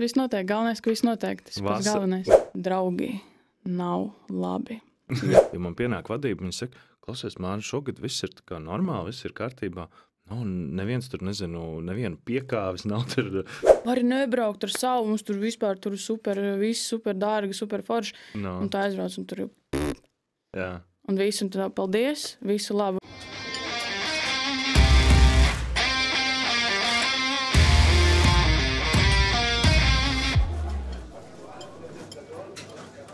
Viss notiek, galvenais, ka viss notiek. Tas pats galvenais. Draugi nav labi. Ja man pienāk vadība, viņi saka, klausies, Māri, šogad viss ir tā kā normāli, viss ir kārtībā. Nav neviens tur, nevienu piekāvis, nav tur. Vari nebraukt ar savu, mums tur vispār tur super, viss super dārgi, super forši. No. Un tā aizbrauc un tur Jā. un visu, un tā paldies, visu labu.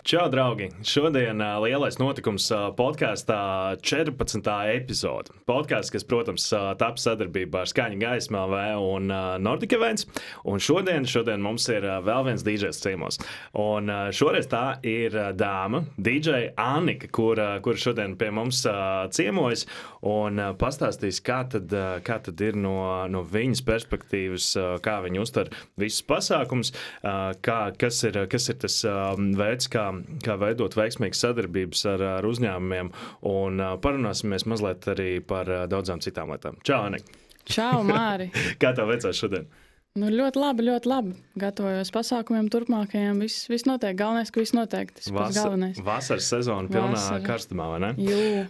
Čau, draugi! Šodien lielais notikums podkāstā 14. epizode. Podkāsts, kas, protams, taps sadarbībā ar Skaņa Gaisma LV un Nordic Events. Un šodien mums ir vēl viens DJs ciemos. Un šoreiz tā ir dāma, DJ Annika, kur šodien pie mums ciemojas un pastāstīs, kā tad ir no viņas perspektīvas, kā viņa uztver visus pasākumus, kas ir tas veids, kā veidot veiksmīgas sadarbības ar uzņēmumiem, un parunāsimies mazliet arī par daudzām citām lietām. Čau, Anika! Čau, Māri! Kā tev veicās šodien? Nu, ļoti labi, ļoti labi. Gatavojos pasākumiem turpmākajiem. Viss notiek, galvenais, ka viss notiek. Tas pats galvenais. Vasaras sezona pilnā karstumā, vai ne? Jū.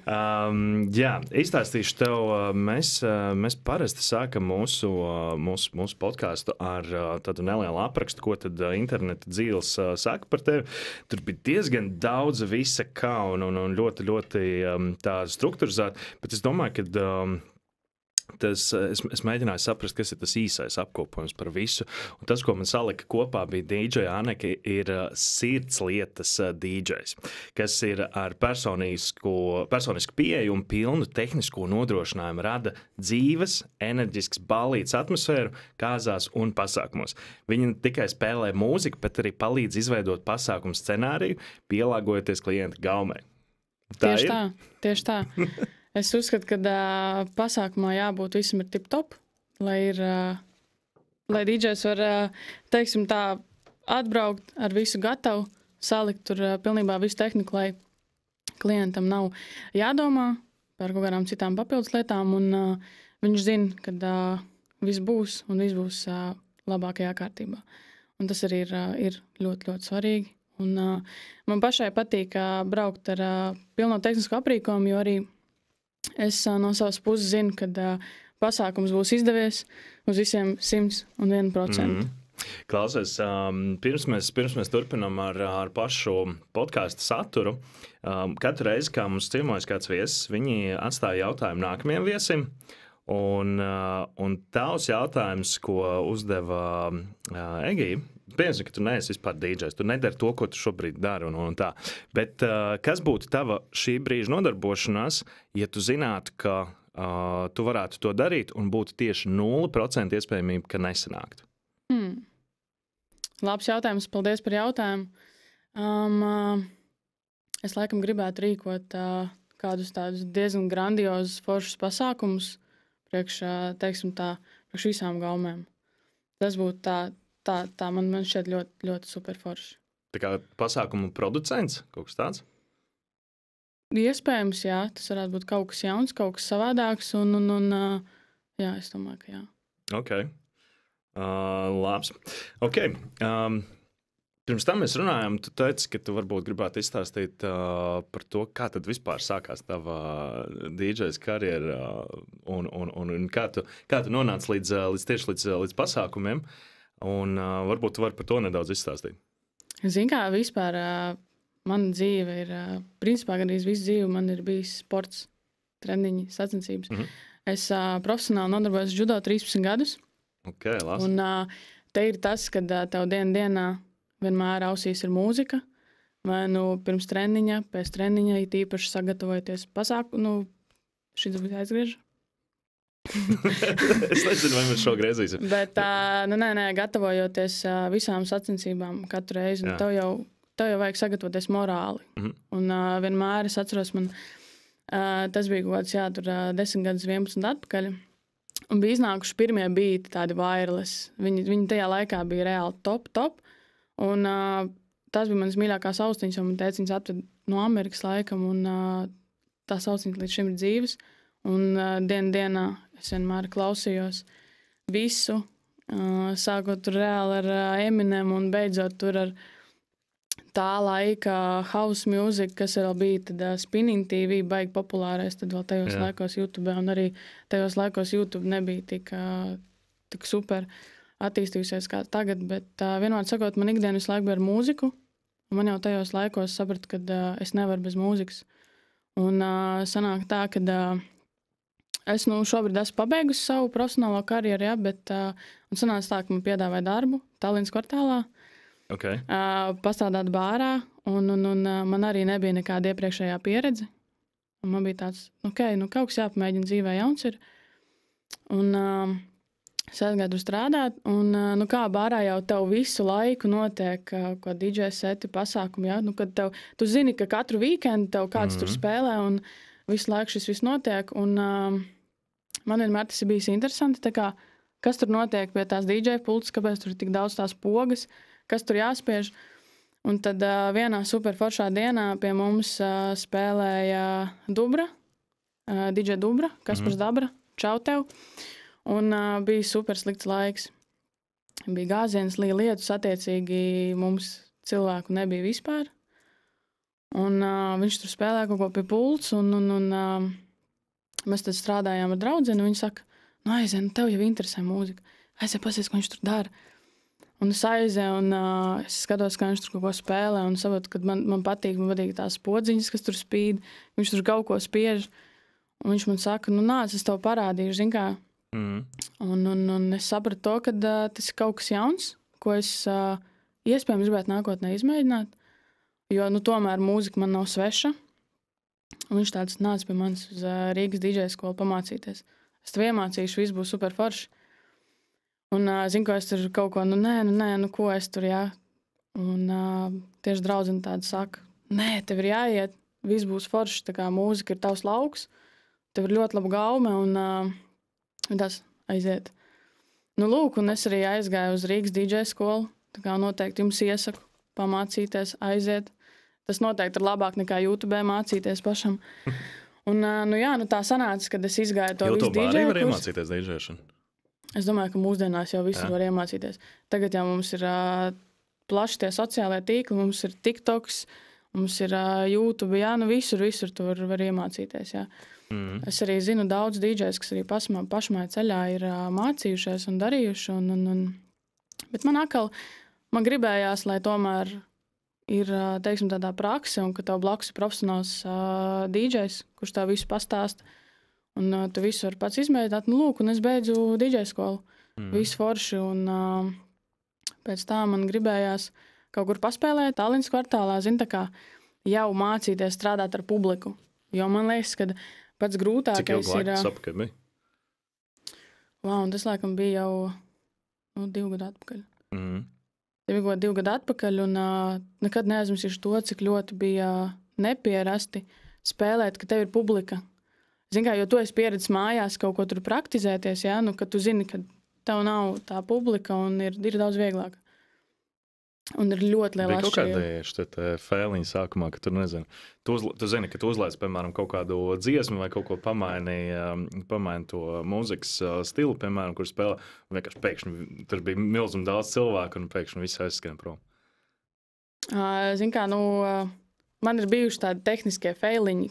Jā, izstāstīšu tev, mēs parasti sākam mūsu podkāstu ar tādu nelielu aprakstu, ko tad interneta dzīves saka par tevi. Tur bija diezgan daudz visa kā un ļoti, ļoti tā strukturizēta, bet es domāju, ka es mēģināju saprast, kas ir tas īsais apkopojums par visu. Un tas, ko man salika kopā, bija DJ Anika, ir sirdslietas DJs, kas ir ar personisku pieeju un pilnu tehnisko nodrošinājumu rada dzīves, enerģisks ballītes atmosfēru kāzās un pasākumos. Viņi ne tikai spēlē mūziku, bet arī palīdz izveidot pasākumu scenāriju, pielāgojoties klienta gaumei. Tieši tā. Es uzskatu, ka pasākumā jābūt visam ir tip-top, lai DJs var, teiksim tā, atbraukt ar visu gatavu, salikt tur pilnībā visu tehniku, lai klientam nav jādomā par kaut kādām citām papildus lietām, un viņš zina, ka viss būs un viss būs labākajā kārtībā. Un tas arī ir ļoti, ļoti svarīgi. Un man pašai patīk braukt ar pilno tehnisko aprīkojumu, jo arī es no savas puses zinu, ka pasākums būs izdevies uz visiem 101%. Klausies, pirms mēs turpinām ar pašu podkāstu saturu, katru reizi, kā mums ciemojas kāds viesis, viņi atstāja jautājumu nākamajam viesim, un tavs jautājums, ko uzdeva Egija, piemēram, ka tu neesi vispār DJs, tu nedari to, ko tu šobrīd dari un tā. Bet kas būtu tava šī brīža nodarbošanās, ja tu zinātu, ka tu varētu to darīt un būtu tieši 0% iespējamība, ka nesanāktu? Labs jautājums, paldies par jautājumu. Es laikam gribētu rīkot kādus tādus diezgan grandiozus foršus pasākumus priekš visām gaumēm. Tas būtu tā man šķiet ļoti, ļoti super forši. Tā kā pasākumu producents, kaut kas tāds? Iespējams, jā. Tas varētu būt kaut kas jauns, kaut kas savādāks, un jā, es domāju, ka jā. Ok. Labs. Ok. Pirms tam mēs runājām, tu teici, ka tu varbūt gribētu izstāstīt par to, kā tad vispār sākās tava DJs karjera un kā tu nonāci līdz pasākumiem. Un varbūt tu vari par to nedaudz izstāstīt. Zini kā, vispār mana dzīve ir, principā gandrīz visu dzīvi man ir bijis sports, treniņi, sacensības. Es profesionāli nodarbojos judo 13 gadus. Ok, labi. Un te ir tas, kad tev dienā vienmēr ausīs ir mūzika, vai pirms treniņa, pēc treniņa, it īpaši sagatavojoties pasākumu, šis būs aizgriež. Es nezinu, vai mēs šo griezīsim. Bet, gatavojoties visām sacensībām katru reizi, tev jau vajag sagatavoties morāli. Un vienmēr es atceros, man tas bija kaut kāds, 10 gadus, 11 atpakaļ. Un bija iznākuši pirmie beati tādi wireless. Viņi tajā laikā bija reāli top. Un tās bija manas mīļākās austiņas, un man tēciņas atved no Amerikas laikam, un tās austiņas līdz šim ir dzīves. Un dienā es vienmēr klausījos visu, Sākot tur reāli ar Eminem un beidzot tur ar tā laika house music, kas vēl bija, tad Spinning TV baigi populārais, tad vēl tajos laikos YouTube, un arī tajos laikos YouTube nebija tik super attīstījusies kā tagad, bet vienmēr sakot, man ikdiena visu laiku bija ar mūziku, un man jau tajos laikos sapratu, ka es nevaru bez mūzikas. Un sanāk tā, ka es šobrīd esmu pabeigusi savu profesionālo karjeru, ja, bet un sanāca tā, ka man piedāvāja darbu Tallinas kvartālā, Okay. Pastrādāt bārā, un man arī nebija nekāda iepriekšējā pieredze. Un man bija tāds, kaut kas jāpamēģina dzīvē jauns ir. Un es aizgāju tur strādāt, un kā bārā jau tev visu laiku notiek ko DJ seti pasākumi, ja? Kad tu zini, ka katru weekendu tev kāds tur spēlē, un visu laiku šis viss notiek, un man vienmēr tas ir bijis interesanti, tā kā, kas tur notiek pie tās DJ pultas, kāpēc tur ir tik daudz tās pogas, kas tur jāspiež. Un tad vienā superforšā dienā pie mums spēlēja Dubra, DJ Dubra, Kaspars Dabra, čau tev. Un bija super slikts laiks. Bija gāziens, lija lietus, attiecīgi mums cilvēku nebija vispār. Un viņš tur spēlēja kaut ko pie pults, un mēs tad strādājām ar draudzeni, un viņi saka, aizēn, tev jau interesē mūzika. Aizēn, pasies, ko viņš tur dara. Un es aizēju, un es skatos, kā viņš tur kaut ko spēlē, un saprotu, ka man patīk tās podziņas, kas tur spīd, viņš tur kaut ko spiež, un viņš man saka, nāc, es tev parādīšu, zin kā. Un es sapratu to, ka tas ir kaut kas jauns, ko es iespējams gribētu nākotnē izmēģināt, jo, tomēr mūzika man nav sveša, un viņš tāds nāc pie manis uz Rīgas DJ skolu pamācīties. Es tev iemācīšu, viss būs super forši. Un, zinu, ko es tur kaut ko, ko es tur, jā. Un tieši draudzene tāda saka, tev ir jāiet, viss būs forši, tā kā mūzika ir tavs lauks, tev ir ļoti laba gaume, un tas aiziet. Lūk, un es arī aizgāju uz Rīgas DJ skolu, tā kā noteikti jums iesaku pamācīties, aiziet. Tas noteikti ir labāk nekā YouTube mācīties pašam. Un, tā sanāca, kad es izgāju to visu DJ. YouTube arī var iemācīties DJšanu? Es domāju, ka mūsdienās jau visur var iemācīties. Tagad jau mums ir plaši tie sociālie tīkli, mums ir TikToks, mums ir YouTube, visur tur var iemācīties, jā. Es arī zinu daudz DJs, kas arī pašmāja ceļā ir mācījušies un darījuši, bet man gribējās, lai tomēr ir, teiksim, tādā prakse, un ka tev blakus ir profesionāls DJs, kurš tev visu pastāst, un tu visu var pats izmēģināt. Lūk, un es beidzu DJ skolu. Visu forši, un pēc tā man gribējās kaut kur paspēlēt Tallinas kvartālā, tā kā jau mācīties strādāt ar publiku. Jo man liekas, ka pats grūtākais ir... Cik ilgu laiku sapu, kad bija? Un tas laikam bija jau 2 gadu atpakaļ. Tev bija 2 gadu atpakaļ, un nekad neaizmirsīšu to, cik ļoti bija nepierasti spēlēt, ka tev ir publika. Zini kā, jo tu esi pieredzis mājās kaut ko tur praktizēties, ja? Kad tu zini, ka tev nav tā publika un ir daudz vieglāk. Un ir ļoti liela atšķirība. Bija kaut kādi fēliņi sākumā, ka tu nezini. Tu zini, ka tu uzlaic, piemēram, kaut kādu dziesmu vai kaut ko pamaini to mūzikas stilu, piemēram, kur spēlē. Vienkārši pēkšņi tur bija milzum daudz cilvēku un pēkšņi viss aizskrien prom. Zini kā, man ir bijuši tādi tehniskie fēliņi,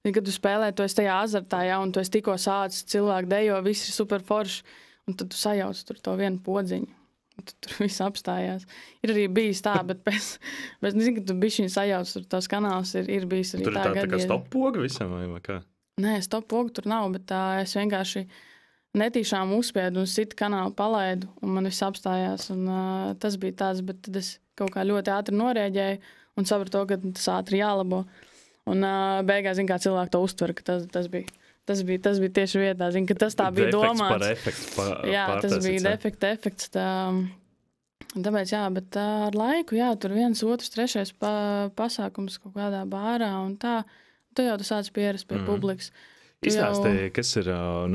kad tu spēlē, tu esi tajā azartā, ja, un tu esi tikko sācis, cilvēku dejo, viss ir super forši, un tad tu sajauc tur to vienu podziņu, un tur viss apstājās. Ir arī bijis tā, bet nezinu, ka tu bišķiņ sajauc tur tos kanālus, ir bijis arī tur tā gadi. Tur ir tā kā ir... stop poga visam, vai kā? Nē, stop poga tur nav, bet es vienkārši netīšām uzspiedu un citu kanālu palaidu, un man viss apstājās, un tas bija tāds, bet tad es kaut kā ļoti ātri norēģēju un sapratu, ka tas ātri jālabo. Un beigās, zin, kā cilvēki to uztver, ka tas bija tieši vietā, zin, ka tas tā bija domāts. Defekts par efektu. Jā, tas bija defekta efekts. Tāpēc, jā, bet ar laiku, jā, tur 1, 2, 3 pasākums kaut kādā bārā, un tā, tu jau tu sāc pierast pie publikas. Izstāstīja, kas ir,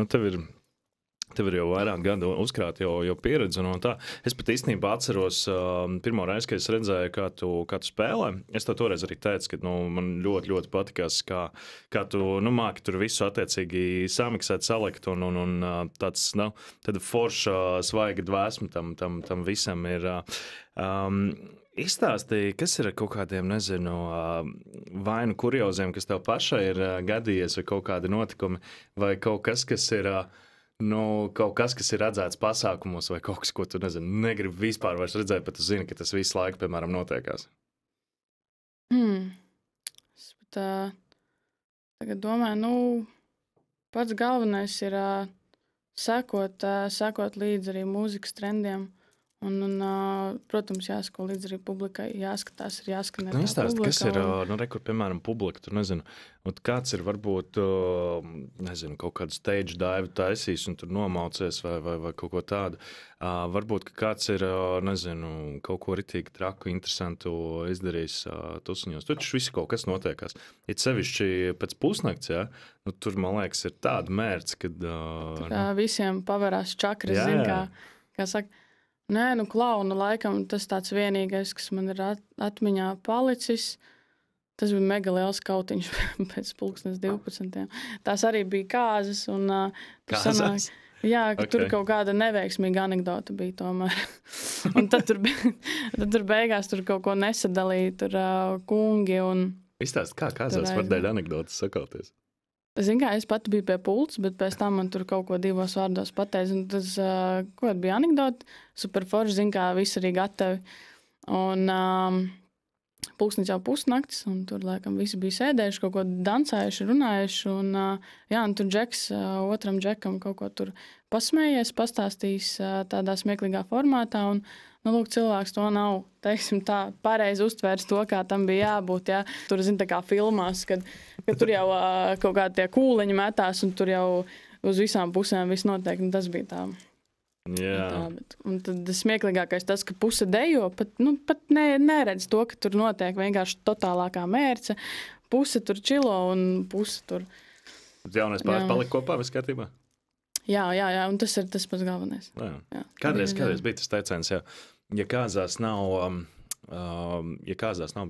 tev ir Tev ir jau vairāk gadu uzkrāt jau pieredzi un tā. Es pat īstenībā atceros pirmo reizi, kad es redzēju, kā tu spēlē. Es tev toreiz arī teicu, ka man ļoti, ļoti patikās, kā tu māki tur visu attiecīgi samiksēt, salikt un tāds, tāda forša svaiga dvēsma tam visam ir. Izstāstīja, kas ir ar kaut kādiem, nezinu, vai nu kurioziem, kas tev pašai ir gadījies, vai kaut kādi notikumi, vai kaut kas, kas ir... kaut kas, kas ir redzēts pasākumos, vai kaut kas, ko tu, negribi vispār vairs redzēt, bet tu zini, ka tas visu laiku, piemēram, notiekās. Es pat tagad domāju, pats galvenais ir sekot līdzi arī mūzikas trendiem. Un, protams, jāsako līdz arī publikai, jāskatās, ir jāskanē tā publika. Kas ir, kur, piemēram, publika, tur nezinu, kāds ir varbūt, nezinu, kaut kādu stage dive taisīs un tur nomaucies vai kaut ko tādu. Varbūt, ka kāds ir, nezinu, kaut ko ritīgi traku, interesantu izdarījis tusiņos. Tur taču visi kaut kas notiekās. It sevišķi pēc pusnakts, ja? Tur, man liekas, ir tāda mērķis, kad... kā visiem pavarās čakras, zin, kā saka. Nē, klauna laikam tas tāds vienīgais, kas man ir atmiņā palicis. Tas bija mega liels kautiņš pēc 12. Tās arī bija kāzas. Un, kāzas? Jā, ka tur kaut kāda neveiksmīga anekdota bija tomēr. Un tad tur beigās tur kaut ko nesadalīja, tur kungi un... Izstāst, kā kāzās var dēļ anekdotas sakauties? Zini kā, es pati biju pie pults, bet pēc tam man tur kaut ko 2 vārdos pateica. Un tas, ko bija anekdota, super forši, zini kā, viss arī gatavi. Un pulksnīca jau pusnaktis, un tur, laikam, visi bija sēdējuši, kaut ko dancējuši, runājuši. Un, un tur Džeks, otram Džekam kaut ko tur pasmējies, pastāstījis tādā smieklīgā formātā. Un, lūk, cilvēks to nav, teiksim tā, pareizi uztvērs to, kā tam bija jābūt. Ja? Tur, zin, tā kā filmās, kad tur jau kaut kādi tie kūleņi metās, un tur jau uz visām pusēm viss notiek. Un tas bija tā. Jā. Un tad smieklīgākais tas, ka puse dejo, pat neredz to, ka tur notiek vienkārši totālākā mērce. Puse tur čilo un puse tur... Jaunais pāris palika kopā, viss kārtībā? Jā, un tas ir tas pats galvenais. Jā. Kādreiz bija tas teiciens, ja kāzās nav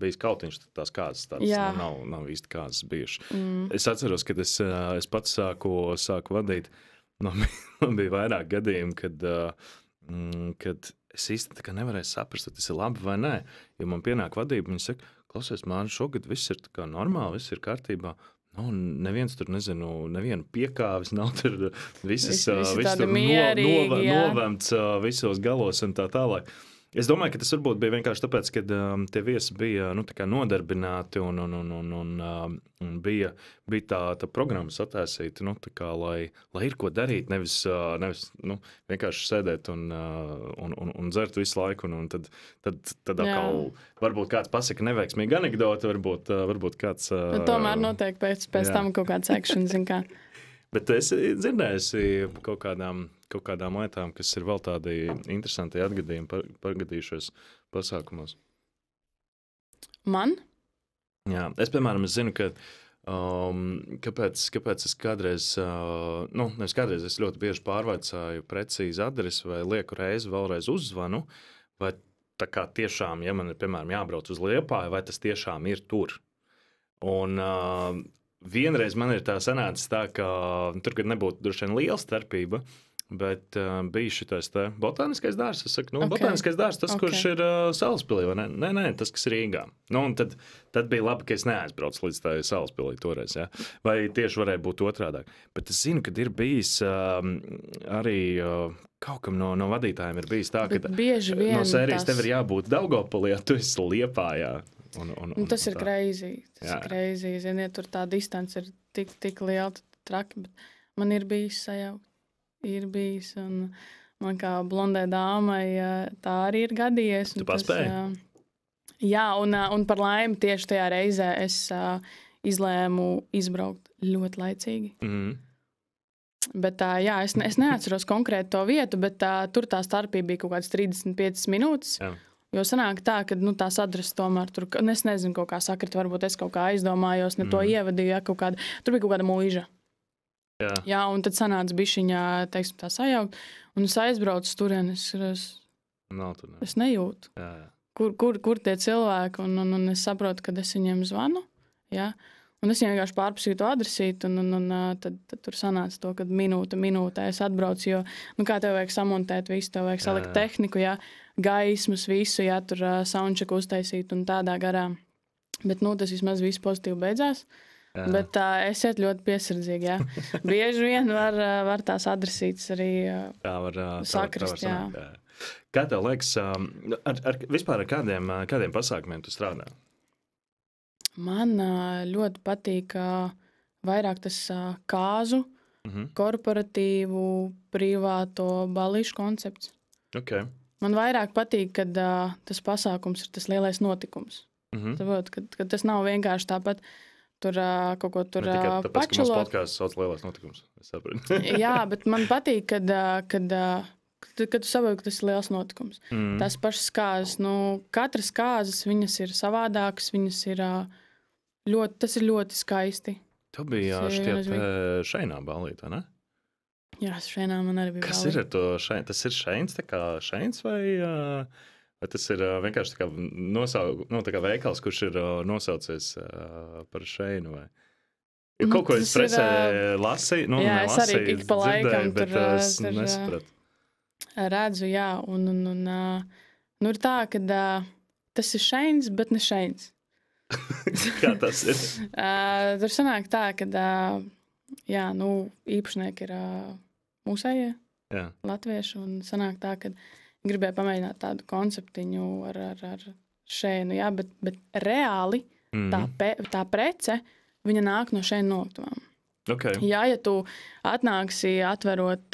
bijis kautiņš, tad tās kāzas tādas nav īsti kāzas bijušas. Es atceros, kad es pats sāku vadīt, man bija vairāk gadījumi, kad es īsti tā kā nevarēju saprast, vai tas ir labi vai nē. Jo man pienāk vadība, viņi saka, klausies, man šogad viss ir tā kā normāli, viss ir kārtībā. Neviens tur, nevienu piekāvis, nav tur viss tur novemts visos galos un tā tālāk. Es domāju, ka tas varbūt bija vienkārši tāpēc, ka tie viesi bija tā kā nodarbināti un bija tā programma sataisīta, tā kā, lai ir ko darīt, nevis vienkārši sēdēt un dzert visu laiku. Un tad atkal varbūt kāds pasaka neveiksmīgu anekdoti, varbūt kāds... Tomēr notiek pēc tam kaut kāds action, zin kā. Bet tu esi dzirdējusi kaut kādām lietām, kas ir vēl tādi interesanti atgadījumi pagadījušies pasākumos? Man? Jā, es, piemēram, zinu, ka kāpēc es kādreiz, nevis kādreiz, es ļoti bieži pārvaicāju precīzi adresi vai lieku reizi vēlreiz uzzvanu, vai tā kā tiešām, ja man ir, piemēram, jābrauc uz Liepāju, vai tas tiešām ir tur. Un... vienreiz man ir tā sanācis tā, ka tur, kad nebūtu droši vien liela starpība, bet bija šitais te botāniskais dārzs. Es saku, botāniskais dārzs, tas, kurš ir Salaspilī, vai ne? Nē, tas, kas ir Rīgā. Un tad bija labi, ka es neaizbraucu līdz tā Salaspilī toreiz, ja? Vai tieši varēja būt otrādāk. Bet es zinu, kad ir bijis arī... Kaut kam no vadītājiem ir bijis tā, ka no sērijas tev ir jābūt Daugavpilī, ja tu esi Liepājā. Un tas ir crazy. Tas ir crazy. Ziniet, tur tā distance ir tik liela, traki, bet man ir bijis sajaukt. Ir bijis, un man kā blondē dāmai tā arī ir gadījies. Tu paspēji? Jā, un par laimi tieši tajā reizē es izlēmu izbraukt ļoti laicīgi. Bet es neatceros konkrēti to vietu, bet tur tā starpība bija kaut kāds 35 minūtes. Jā. Jo sanāk tā, ka tās adreses tomēr tur, es nezinu, kaut kā sakrit, varbūt es kaut kā aizdomājos, ne to ievadīju, tur bija kaut kāda mūža. Jā, un tad sanāca bišķiņā, teiksim, tā sajaukt. Un es aizbraucu turien, es nejūtu. Jā. Kur tie cilvēki, un es saprotu, kad es viņiem zvanu. Jā. Un es vienkārši pārprasīju to adresīti, un tad tur sanāca to, kad minūtē es atbraucu, jo, kā tev vajag samontēt visu, tev vajag salikt tehniku, jā, gaismas, visu, jā, tur soundcheck uztaisīt un tādā garā. Bet, tas vismaz viss pozitīvi beidzās. Jā. Bet esiet ļoti piesardzīgi, jā. Bieži vien var tās adresītes arī sakrist, jā. Kā tev liekas, vispār ar kādiem pasākumiem tu strādā? Man ļoti patīk vairāk tas kāzu, korporatīvu, privāto balīšu koncepts. Okay. Man vairāk patīk, kad tas pasākums ir tas lielais notikums. Saprot, kad tas nav vienkārši tāpat tur kaut ko tur pačulot. Tāpēc, ka mūsu podcasts sauc lielais notikums. Jā, bet man patīk, kad tu saproti, ka tas ir liels notikums. Tās pašas kāzas, katras kāzas, viņas ir savādākas, viņas ir tas ir ļoti skaisti. Tev bija šķiet šeinā balīta, ne? Jā, šeinā man arī bija balīta. Kas ir ar to šein? Tas ir šeins, tā kā šeins vai tas ir vienkārši tā kā veikals, kurš ir nosaucies par šeinu vai? Kaut ko es presē lasīju, jā, es arī ik pa laikam bet es nesapratu. Redzu, jā, un ir tā, ka tas ir šeins, bet ne šeins. Kā tas ir? Tur sanāk tā, ka īpašnieki ir mūsējie, latvieši, un sanāk tā, ka gribēju pamēģināt tādu konceptiņu ar šeinu, jā, bet reāli tā prece, viņa nāk no šeinu noktuvām. Okay. Jā, ja tu atnāksi atverot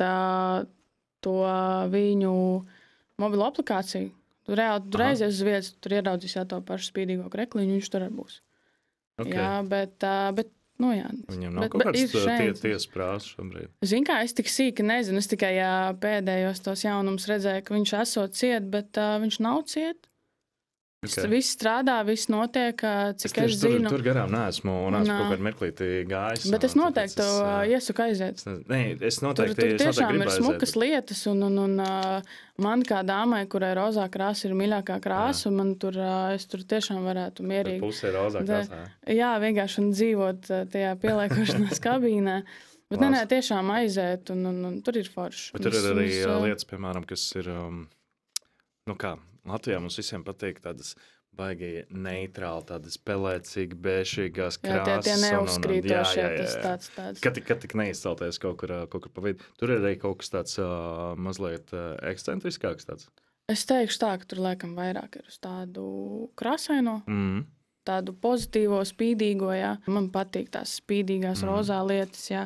to viņu mobilo aplikāciju, tu reāli aizies uz vietas, tur ieraudzīsi to pašu spīdīgo krekliņu, viņš tur arī būs. Okay. Jā, bet jā. Viņam nav kaut kāds tiesprāts šobrīd. Zini kā, es tik sīki nezinu, es tikai pēdējos tos jaunumus redzēju, ka viņš esot ciet, bet viņš nav ciet. Okay. Viss strādā, viss notiek, cik es zinu. Tur garām neesmu kaut kādu mirklīti gājis. Bet es noteikti iesaku aiziet. Es noteikti tur tiešām ir smukas lietas, un man kā dāmai, kurai rozā krāsa ir mīļākā krāsa, man es tur tiešām varētu mierīgi. Pusē rozā krāsā. Jā, vienkārši un dzīvot tajā pieliekošanās kabīnē. Bet nē, tiešām aiziet, un tur ir forši. Bet tur ir arī lietas, piemēram, kas ir, Latvijā mums visiem patīk tādas baigi neitrāli, tādas pelēcīgi, bēšīgās krāsas. Jā, tie neuzkrītošie, tas tāds. Kad tik neizcelties kaut kur pa vidu. Tur ir arī kaut kas tāds mazliet ekscentriskāks tāds. Es teikšu tā, ka tur laikam vairāk ir uz tādu krāsaino, tādu pozitīvo, spīdīgo, jā. Man patīk tās spīdīgās rozā lietas, jā.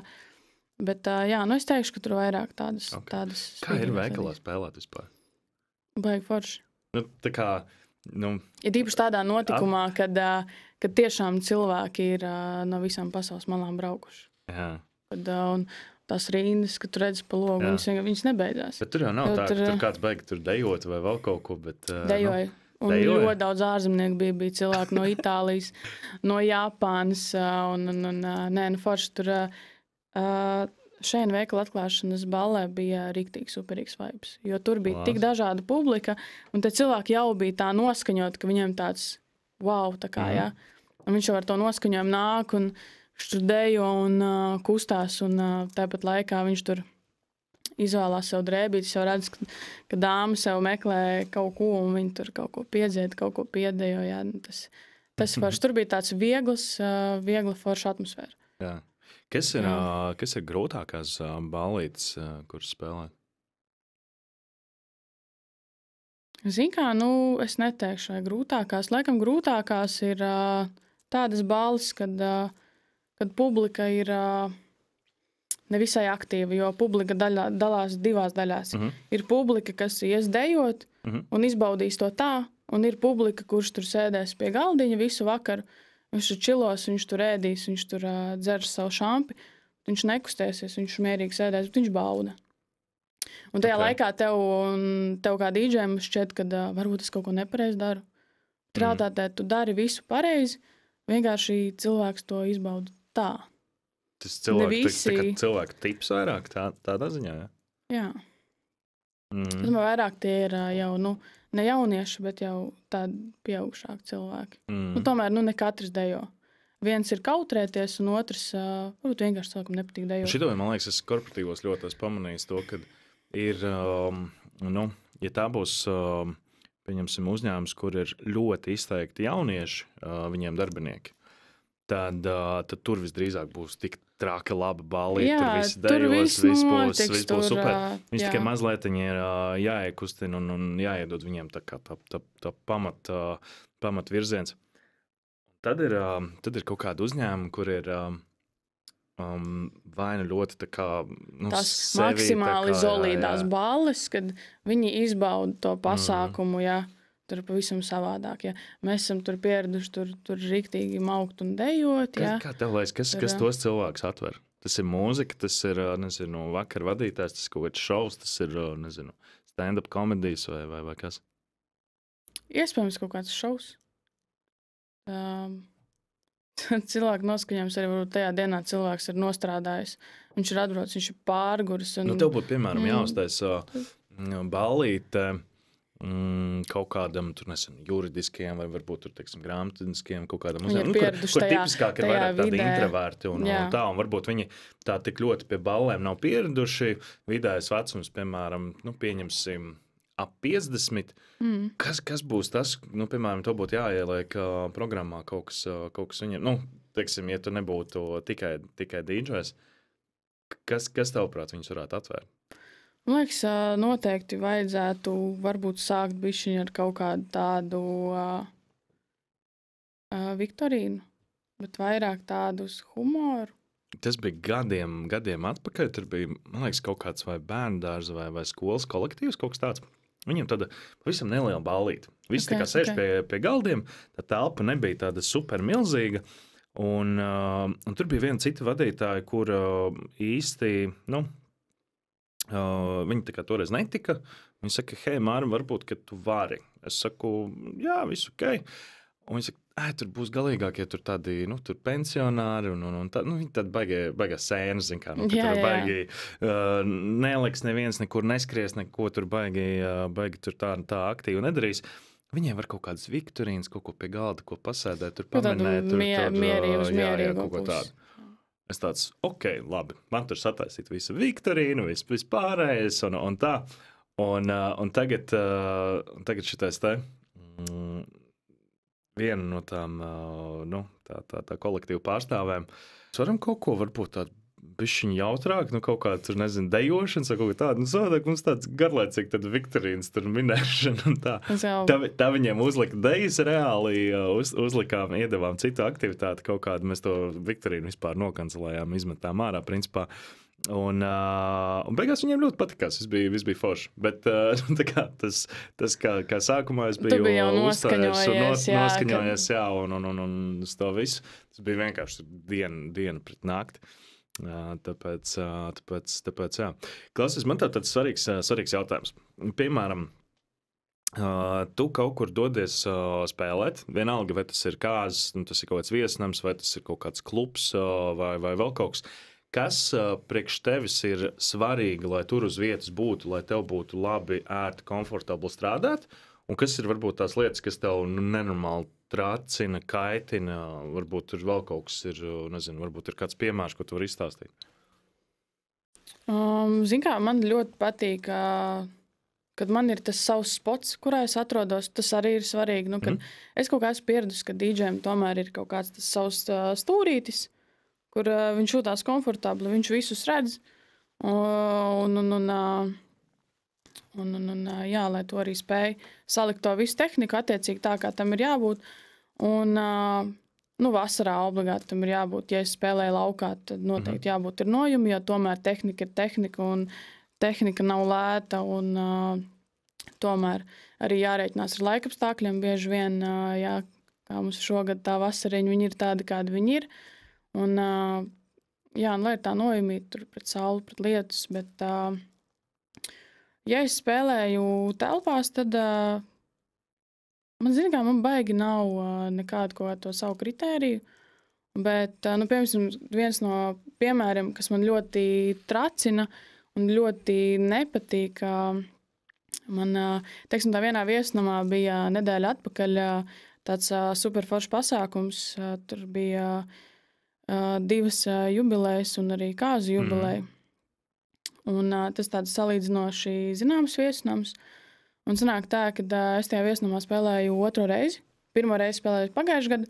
Bet, es teikšu, ka tur vairāk tādas Kā ir veikalā spēlēt vispār? Baigi forši. Tā kā, ir īpaši tādā notikumā, kad tiešām cilvēki ir no visām pasaules malām braukuši. Jā. Un tās rindas, kad tu redzi pa logu, viņas nebeidzās. Bet tur jau nav tā, ka tur kāds baigi tur dejot vai vēl kaut ko, bet... Dejoju. Un ļoti daudz ārzemnieku bija cilvēki no Itālijas, no Japānas, forši tur... Šeit veikala atklāšanas ballē bija riktīgi superīgs vibes, jo tur bija tik dažāda publika, un te cilvēki jau bija tā noskaņot, ka viņiem tāds wow, tā kā, jā. Un viņš jau ar to noskaņojumu nāk, un viņš tur dejo un kustās, un tāpat laikā viņš tur izvēlās sev drēbītis, jau redz, ka dāma sev meklē kaut ko, un viņi tur kaut ko piedzied, kaut ko piedejo, jā. Tas forši. Tur bija tāds viegla forša atmosfēra. Jā. Kas ir grūtākās ballītes, kuras spēlēt? Zini kā, es neteikšu, vai grūtākās. Laikam grūtākās ir tādas balles, kad publika ir nevisai aktīva, jo publika dalās divās daļās. Ir publika, kas ies dejot un izbaudīs to tā, un ir publika, kurš tur sēdēs pie galdiņa visu vakaru. Viņš tur čilos, viņš tur ēdīs, viņš tur dzers savu šampi, viņš nekustēsies, viņš mierīgi sēdēs, bet viņš bauda. Un tajā laikā tev kā dīdžējam šķiet, ka varbūt es kaut ko nepareizi daru. Realitātē tu dari visu pareizi, vienkārši cilvēks to izbauda tā. Tas cilvēku tips vairāk tādā ziņā, ja? Jā. Es domāju, vairāk tie ir jau, ne jaunieši, bet jau tādi pieaugušāki cilvēki. Tomēr, ne katrs dejo. Viens ir kautrēties, un otrs, varbūt vienkārši cilvēkam nepatīk dejot. Šito, man liekas, es korporatīvos ļoti esmu pamanījis to, ka ir, ja tā būs, pieņemsim, uzņēmums, kur ir ļoti izteikti jaunieši, viņiem darbinieki, tad tur visdrīzāk būs tik traka laba ballīte, tur viss dejos, viss būs super. Viņš tikai mazliet ir jāiekustina un jāiedod viņiem tā pamat virziens. Tad ir kaut kāda uzņēmuma, kur ir vai nu ļoti tā kā tās maksimāli solīdās balles, kad viņi izbauda to pasākumu, tur pavisam savādāk. Ja. Mēs esam tur pieraduši tur riktīgi maukt un dejot. Ja. Kā tev liekas, kas tos cilvēkus atver? Tas ir mūzika, tas ir, vakar vadītājs, tas ir kaut kāds šovs, tas ir, stand-up komedijas vai kas? Iespējams kaut kāds šovs. Cilvēku noskaņojums arī varbūt tajā dienā cilvēks ir nostrādājis. Viņš ir atbraucis, viņš ir pārguris. Tev būtu, piemēram, jāuztais ballīte kaut kādam, juridiskiem vai varbūt tur, teiksim, grāmatvediskiem kaut kādam uzņēmumam, kur tipiskāk ir vairāk tādi introverti un tā, un varbūt viņi tā tik ļoti pie ballēm nav pieraduši. Vidējais vecums, piemēram, pieņemsim ap 50. Kas būs tas, piemēram, to būtu jāieliek programmā kaut kas viņiem, teiksim, ja tu nebūtu tikai DJs, kas tavuprāt viņus varētu atvērt? Man liekas, noteikti vajadzētu varbūt sākt bišķiņu ar kaut kādu tādu viktorīnu, bet vairāk tādu uz humoru. Tas bija gadiem atpakaļ, tur bija, man liekas, kaut kāds vai bērndārza vai skolas kolektīvs, kaut kas tāds. Viņam tāda pavisam neliela ballīte. Visi tā kā sēž pie galdiem, tā telpa nebija tāda super milzīga, un tur bija viena cita vadītāja, kur īsti, viņi tā kā toreiz netika. Viņi saka, hei, Mārim, varbūt, ka tu vari. Es saku, jā, viss ok. Un viņi saka, tur būs galīgāk, ja tur tādi, tur pensionāri un tā, viņi tādi baigā sēnas, zin kā, tur baigi neliks neviens, nekur neskries, neko tur baigi tur tā aktīvi nedarīs. Viņiem var kaut kādas viktorīnas, kaut ko pie galda, ko pasēdēt, tur paminēt. Mierīgi kaut ko tādu. Es tāds, ok, labi, man tur sataisīt visu viktorīnu, viss pārējais un tā. Un tagad šitais te viena no tām, tā kolektīva pārstāvēm. Mēs varam kaut ko varbūt tādu bišķiņu jautrāk, kaut kā tur, dejošanas vai kaut kā tādu. Savādāk mums tāds garlaicīgi tad viktorīnas tur minēšana un tā. Tā viņiem uzlika dejas reāli, uzlikām, iedevām citu aktivitāti kaut kādu. Mēs to viktorīnu vispār nokancelējām, izmetām ārā, principā. Un beigās viņiem ļoti patikās, viss bija forši. Bet tas kā sākumā es biju noskaņojies, jā, un uz to visu. Tas bija vienkārši diena pret nakti. Tāpēc, jā. Klausies, man tāds svarīgs jautājums. Piemēram, tu kaut kur dodies spēlēt, vienalga, vai tas ir kāzas, tas ir kaut kāds viesnams, vai tas ir kaut kāds klubs, vai vēl kaut kas. Kas priekš tevis ir svarīgi, lai tur uz vietas būtu, lai tev būtu labi, ērti, komfortabli strādāt? Un kas ir varbūt tās lietas, kas tev nenormāli tracina, kaitina? Varbūt tur vēl kaut kas ir, varbūt ir kāds piemērs, ko tu vari izstāstīt? Zin kā, man ļoti patīk, kad man ir tas savs spots, kurā es atrodos. Tas arī ir svarīgi. Kad es kaut kā esmu pieradusi, ka DJ'am tomēr ir kaut kāds tas savs stūrītis, kur viņš jūtās komfortabli, viņš visus redz. Jā, lai to arī spēj salikt to visu tehniku attiecīgi tā, kā tam ir jābūt. Un, vasarā obligāti tam ir jābūt. Ja es spēlēju laukā, tad noteikti jābūt ir nojumi, jo tomēr tehnika ir tehnika, un tehnika nav lēta, un tomēr arī jārēķinās ar laikapstākļiem. Bieži vien, jā, kā mums šogad tā vasariņa, viņi ir tādi, kādi viņi ir. Un, jā, un lai ir tā nojumīta tur pret sauli, pret lietus, bet, ja es spēlēju telpās, tad man baigi nav nekādu to savu kritēriju. Bet, nu, piemēram, viens no piemēriem, kas man ļoti tracina un ļoti nepatīk, man, teiksim, tā vienā viesnamā bija nedēļa atpakaļ tāds superforšs pasākums. Tur bija 2 jubilejas un arī kāzu jubileja. Un tas tāds salīdzinoši zināms viesnams. Un sanāk tā, ka es tajā viesnamā spēlēju 2. reizi. Pirmo reizi spēlēju pagājušajā gadā,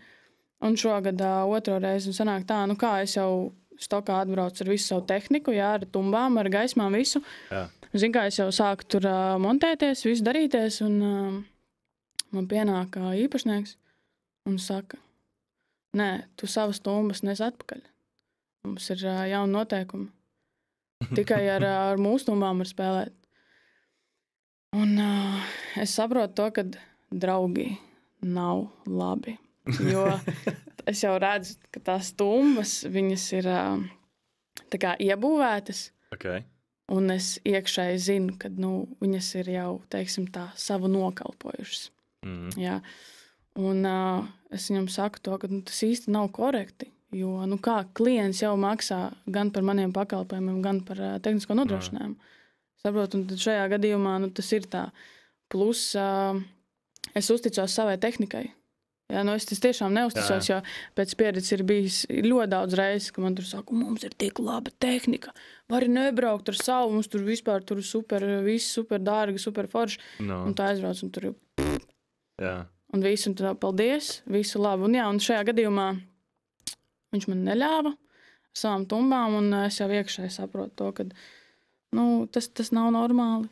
un šogad 2. reizi. Un sanāk tā, nu kā es jau stokā atbraucu ar visu savu tehniku, jā, ar tumbām, ar gaismām, visu. Jā. Zinu, kā es jau sāku tur montēties, visu darīties, un man pienāk īpašnieks un saka, nē, tu savas tumbas nes atpakaļ. Mums ir jauni noteikumi. Tikai ar mūsu tumbām var spēlēt. Un es saprotu to, ka draugi nav labi. Jo es jau redzu, ka tās tumbas, viņas ir tā kā iebūvētas. Okay. Un es iekšēji zinu, ka viņas ir jau, teiksim tā, savu nokalpojušas. Jā. Un es viņam saku to, ka tas īsti nav korekti. Jo, kā klients jau maksā gan par maniem pakalpojumiem, gan par tehnisko nodrošinājumu. Saprotu, un tad šajā gadījumā tas ir tā. Plus es uzticos savai tehnikai. Jā, es tiešām neusticos, jo pēc pieredzes ir bijis ļoti daudz reizes, ka man tur saka, mums ir tik laba tehnika, vari nebraukt ar savu, mums tur vispār tur super, viss super dārgi, super forši. No. Un tā aizbrauc, un tur jau un visu, un tad paldies, visu labi. Un jā, un šajā gadījumā viņš man neļāva ar savām tumbām, un es jau iekšēji saprotu to, ka tas nav normāli.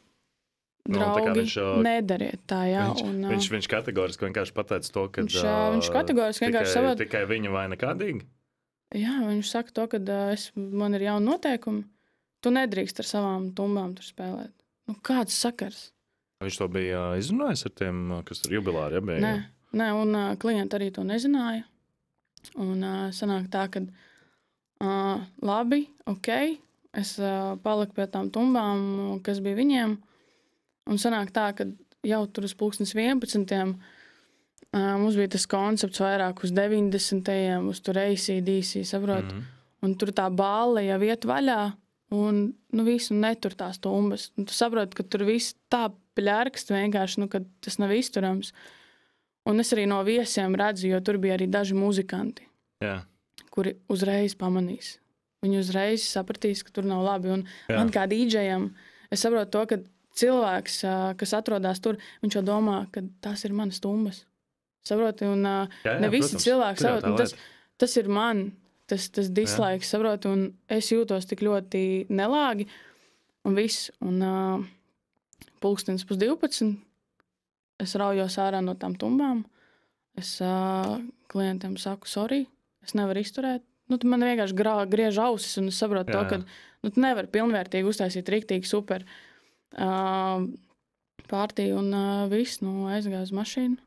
Draugi, nedariet tā, jā. Viņš kategoriski vienkārši pateica to, ka viņš kategoriski vienkārši saprot. Tikai viņa vai nekādīgi? Jā, viņš saka to, ka man ir jauni noteikumi. Tu nedrīkst ar savām tumbām tur spēlēt. Kāds sakars? Viņš to bija izrunājis ar tiem, kas tur jubilāri, ja bija? Nē, un klienti arī to nezināja. Un sanāk tā, ka labi, ok, es paliku pie tām tumbām, kas bija viņiem. Un sanāk tā, ka jau tur uz 11. Mums bija tas koncepts vairāk uz 90. uz tur AC/DC, saprot? Un tur tā bāle jau iet vaļā, un visu netur tās tumbas. Un tu saproti, ka tur viss tā pļarkst vienkārši, ka tas nav izturams. Un es arī no viesiem redzu, jo tur bija arī daži muzikanti, kuri uzreiz pamanīs. Viņi uzreiz sapratīs, ka tur nav labi. Un man kā dīdžejam, es saprotu to, ka cilvēks, kas atrodas tur, viņš jau domā, ka tās ir manas tumbas. Saproti? Un ne visi cilvēki saprot. Tas ir man, tas dislaiks, saproti? Un es jūtos tik ļoti nelāgi. Un viss. Un 11:30 es raujos ārā no tām tumbām. Es klientiem saku, sorry, es nevaru izturēt. Man vienkārši griež ausis, un es saprotu to, ka tu nevari pilnvērtīgi uztaisīt riktīgi super pārtīju, un viss, aizgāja uz mašīnu.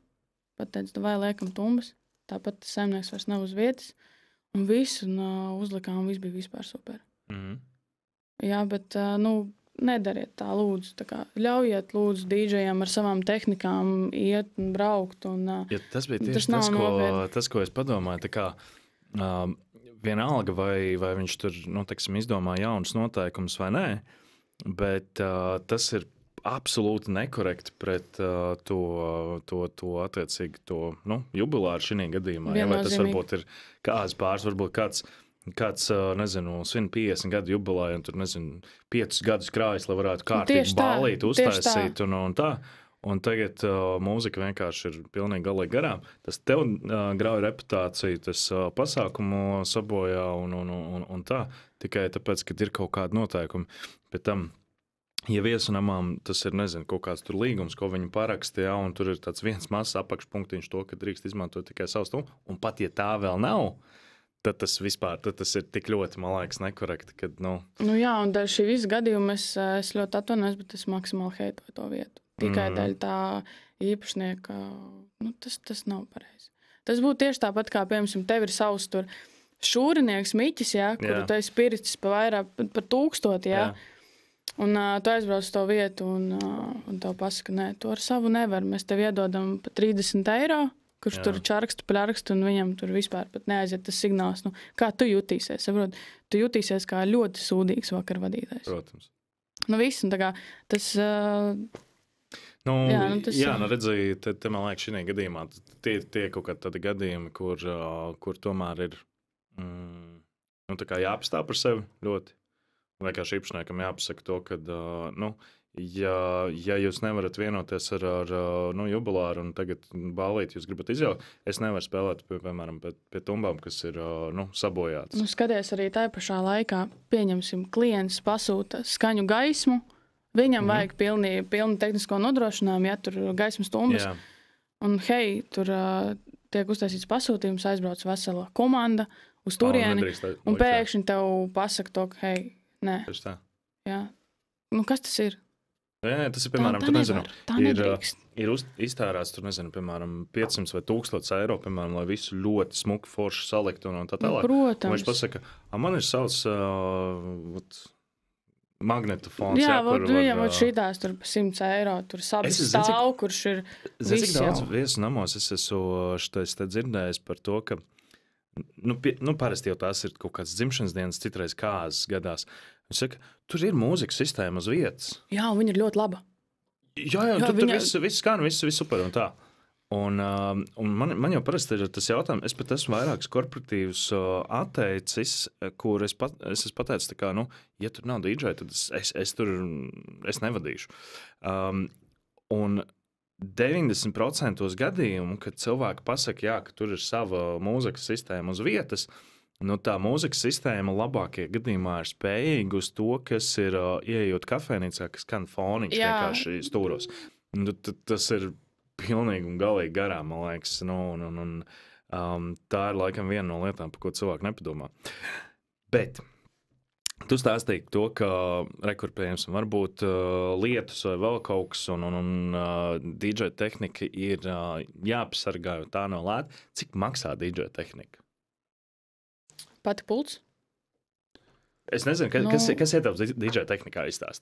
Pateicu, vai liekam tumbas. Tāpat saimnieks vairs nav uz vietas. Un viss, un uzlikām, un viss bija vispār super. Jā, bet, nedariet tā, lūdzu. Tā kā ļaujiet, lūdzu, dīdžejiem ar savām tehnikām iet un braukt. Un, tas bija tieši tas, ko es padomāju. Tā kā, vienalga, vai viņš tur, teiksim, izdomā jaunus noteikumus vai nē, bet tas ir absolūti nekorekti pret to attiecīgi to jubilāru šī gadījumā. Ja, vai tas varbūt ir kāds pāris, varbūt kāds nezinu, svin 50 gadu jubilāju un tur, nezinu, 5 gadus krājas, lai varētu kārtīgi ballīt, uztaisīt un tā. Un tagad mūzika vienkārši ir pilnīgi galīgi garām. Tas tev grauj reputāciju, tas pasākumu sabojā un tā. Tikai tāpēc, ka ir kaut kādi noteikumi. Bet ja viesunamām tas ir, nezinu, kaut kāds tur līgums, ko viņi paraksta, un tur ir tāds viens mazs apakšpunktiņš to, ka drīkst izmantot tikai savu stundu. Un pat, ja tā vēl nav, tad tas ir tik ļoti, man liekas, nekorekti, kad, jā, un dēļ šī visa gadījuma es ļoti atvainojos, bet es maksimāli heitoju to vietu. Tikai dēļ tā īpašnieka, tas nav pareizi. Tas būtu tieši tāpat, kā, piemēram, tev ir savs tur šūrinieks Miķis, kuru tu esi piricis par 1000, un tu aizbrauc to vietu un tev pasaka, nē, tu ar savu nevar, mēs tev iedodam pa 30 eiro kurš tur čarkstu, pļarkstu, un viņam tur vispār pat neaiziet tas signāls. Nu, kā tu jutīsies? Saprot? Tu jutīsies kā ļoti sūdīgs vakarvadītājs. Protams. Nu, viss, un tā kā tas... redzēji, te man liekas, šī gadījumā tie kaut kādi tādi gadījumi, kur tomēr ir tā kā jāapstāv par sevi ļoti. Vienkārši īpašniekam jāpasaka to, ka, ja jūs nevarat vienoties ar jubilāru un tagad ballīt, jūs gribat izjaukt, es nevaru spēlēt, piemēram, pie tumbām, kas ir sabojātas. Nu, skaties arī tajā pašā laikā, pieņemsim, klients pasūta skaņu gaismu, viņam vajag pilnu tehnisko nodrošinājumu, ja tur gaismas tumbas. Jā. Un, hei, tur tiek uztaisīts pasūtījums, aizbrauc vesela komanda uz turieni, un pēkšņi tev pasaka to, ka, hei, nē. Tieši tā. Jā. Nu, kas tas ir? Jā, tas ir, piemēram, tā nedrīkst. Ir iztērēts, tur, nezinu, piemēram, 500 vai 1000 eiro, piemēram, lai visu ļoti smuku forši saliktu un tā tālāk. Protams. Un viņš pasaka, man ir savs magnetofons. Jā, viņam šitās tur 100 eiro, tur sabis stāv, kurš ir viss cik daudz viesu namos es esmu te dzirdējis par to, ka parasti jau tās ir kaut kāds dzimšanas dienas, citreiz kāzas gadās. Viņš saka, tur ir mūzikas sistēma uz vietas. Jā, viņa ir ļoti laba. Jā, tur viss skan, viss super un tā. Un man jau parasti ir tas jautājums, es pat esmu vairākus korporatīvus atteicis, kur es esmu pateicis, tā kā, ja tur nav DJ, tad es nevadīšu. Un 90% gadījumu, kad cilvēki pasaka, jā, ka tur ir sava mūzikas sistēma uz vietas, tā mūzikas sistēma labākie gadījumā ir spējīga uz to, kas ir ieejot kafēnīcā, kas skan foniņš vienkārši stūros. Tas ir pilnīgi un galīgi garām, man liekas. Tā ir laikam viena no lietām, par ko cilvēki nepadomā. Bet tu stāstīji to, ka rekurpējums varbūt lietus vai vēl kaut kas, un DJ tehnika ir jāpasargā, jo tā nav lēta. Cik maksā DJ tehnika? Pati pults? Es nezinu, kas ietilpst DJ tehnikā izstāst.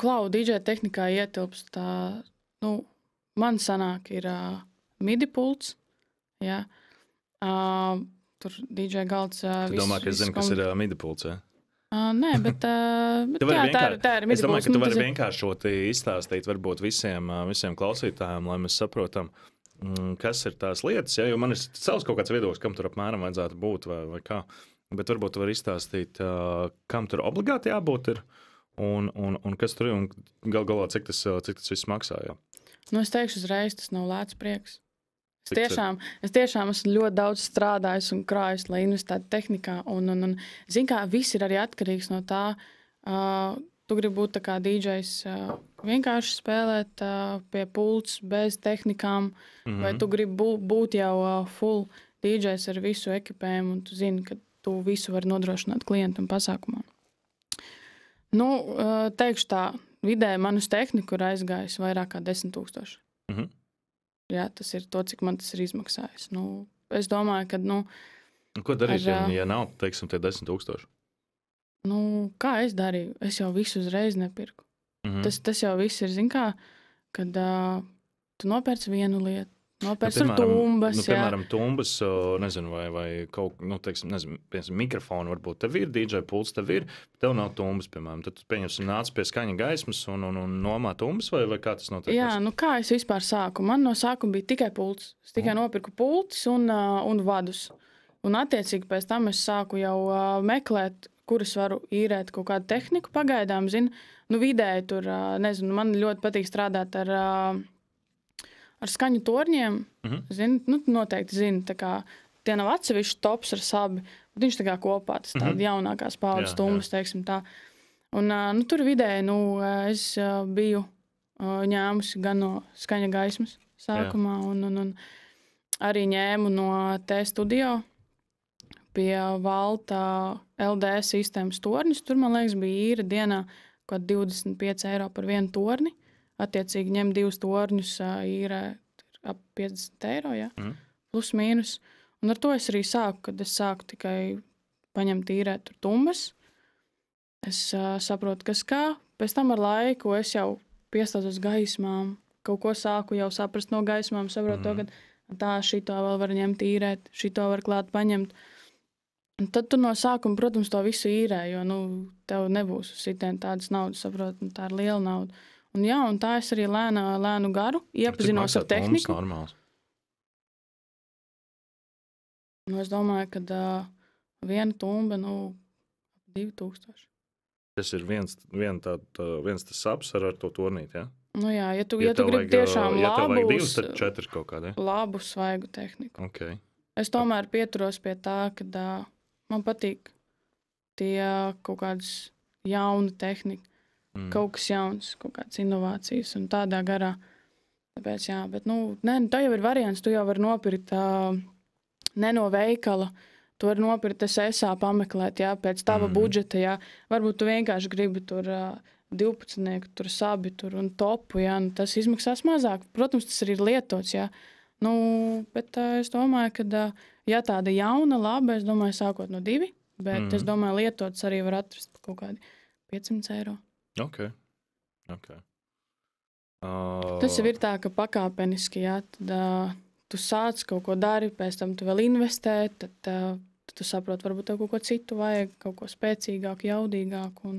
Klau, DJ tehnikā ietilpst tā, man sanāk ir MIDI pults, jā. Tur DJ galds... Tu domā, ka es zinu, kas ir MIDI pults, jā? Nē, bet tā ir MIDI pults. Es domāju, ka tu vari vienkāršoti izstāstīt varbūt visiem klausītājiem, lai mēs saprotam, kas ir tās lietas, ja? Jo man ir savs kaut kāds viedoklis, kam tur apmēram vajadzētu būt vai kā. Bet varbūt tu vari izstāstīt, kam tur obligāti jābūt ir un kas tur ir un galā, cik tas viss maksā. Jā. Es teikšu uzreiz, tas nav lēts prieks. Es tiešām esmu ļoti daudz strādājis un krājis, lai investētu tehnikā. Zin kā, viss ir arī atkarīgs no tā, tu gribi būt tā kā DJs vienkārši spēlēt pie pults bez tehnikām, vai tu gribi būt jau full DJs ar visu ekipējumu, un tu zini, ka tu visu vari nodrošināt klientam pasākumā. Teikšu tā, vidēji man uz tehniku ir aizgājis vairāk kā 10 000. Jā, tas ir to, cik man tas ir izmaksājis. Es domāju, ka, ko darīt, ja nav, teiksim, tie 10 000? Kā es darīju? Es jau visu uzreiz nepirku. Tas jau viss ir, zin kā, kad tu nopērc vienu lietu, nopērc tur tumbas, piemēram, tumbas, nezinu, vai kaut, teiksim, mikrofonu varbūt tev ir, DJ pults tev ir, tev nav tumbas, piemēram, tad tu pieņemsim nāc pie skaņa gaismas un nomā tumbas, vai kā tas notiek? Jā, kā es vispār sāku? Man no sākuma bija tikai pults. Es tikai nopirku pultis un vadus. Un attiecīgi pēc tam es sāku jau meklēt, kuras varu īrēt kaut kādu tehniku pagaidām, vidēji tur, nezinu, man ļoti patīk strādāt ar skaņu torņiem, noteikti zini, tā kā tie nav atsevišķi tops ar sabi, bet viņš tā kā kopā, tas tāda jaunākās paudzes tumbas, teiksim tā. Un tur vidēji, es biju ņēmusi gan no skaņa gaismas sākumā, un arī ņēmu no T-Studio pie Valta LD sistēmas torņus. Tur, man liekas, bija īra dienā kaut 25 eiro par vienu torni. Attiecīgi ņem 2 torņus, īrē ap 50 eiro, ja? Plus mīnus. Un ar to es arī sāku, kad es sāku tikai paņemt īrēt tur tumbas. Es saprotu, kas kā. Pēc tam ar laiku es jau piestātos gaismām. Kaut ko sāku jau saprast no gaismām, saprotu to, ka tā šito vēl var ņemt īrēt, šito var klāt paņemt. Un tad tu no sākuma, protams, to visu īrē, jo, tev nebūs uz sitienu tādas naudas, saprot, tā ir liela nauda. Un jā, un tā es arī lēnu garu iepazinos ar tehniku. Es domāju, ka viena tumba, 2000. Tas ir viens tas saps ar to turnīt, ja? Jā, ja tu gribi tiešām labu, divas, tad 4 kaut kādi. Labu, svaigu tehniku. Okay. Es tomēr pieturos pie tā, ka man patīk tie kaut kādas jauna tehnika, kaut kas jauns, kaut kādas inovācijas un tādā garā. Tāpēc, jā, bet, tā jau ir variants, tu jau vari nopirkt ne no veikala, tu vari nopirkt SSA pameklēt, jā, pēc tava budžeta, jā. Varbūt tu vienkārši gribi tur 12, tur sabi, tur un topu, jā, tas izmaksās mazāk. Protams, tas arī ir lietots, jā. Bet es domāju, ka, ja tāda jauna, laba, es domāju, sākot no 2, bet es domāju, lietots arī var atrast par kaut kādi 500 eiro. Okay. Tas jau ir tā, ka pakāpeniski, jā, tad tu sāc kaut ko dari, pēc tam tu vēl investē, tad tu saproti, varbūt tev kaut ko citu vajag, kaut ko spēcīgāku, jaudīgāku. Un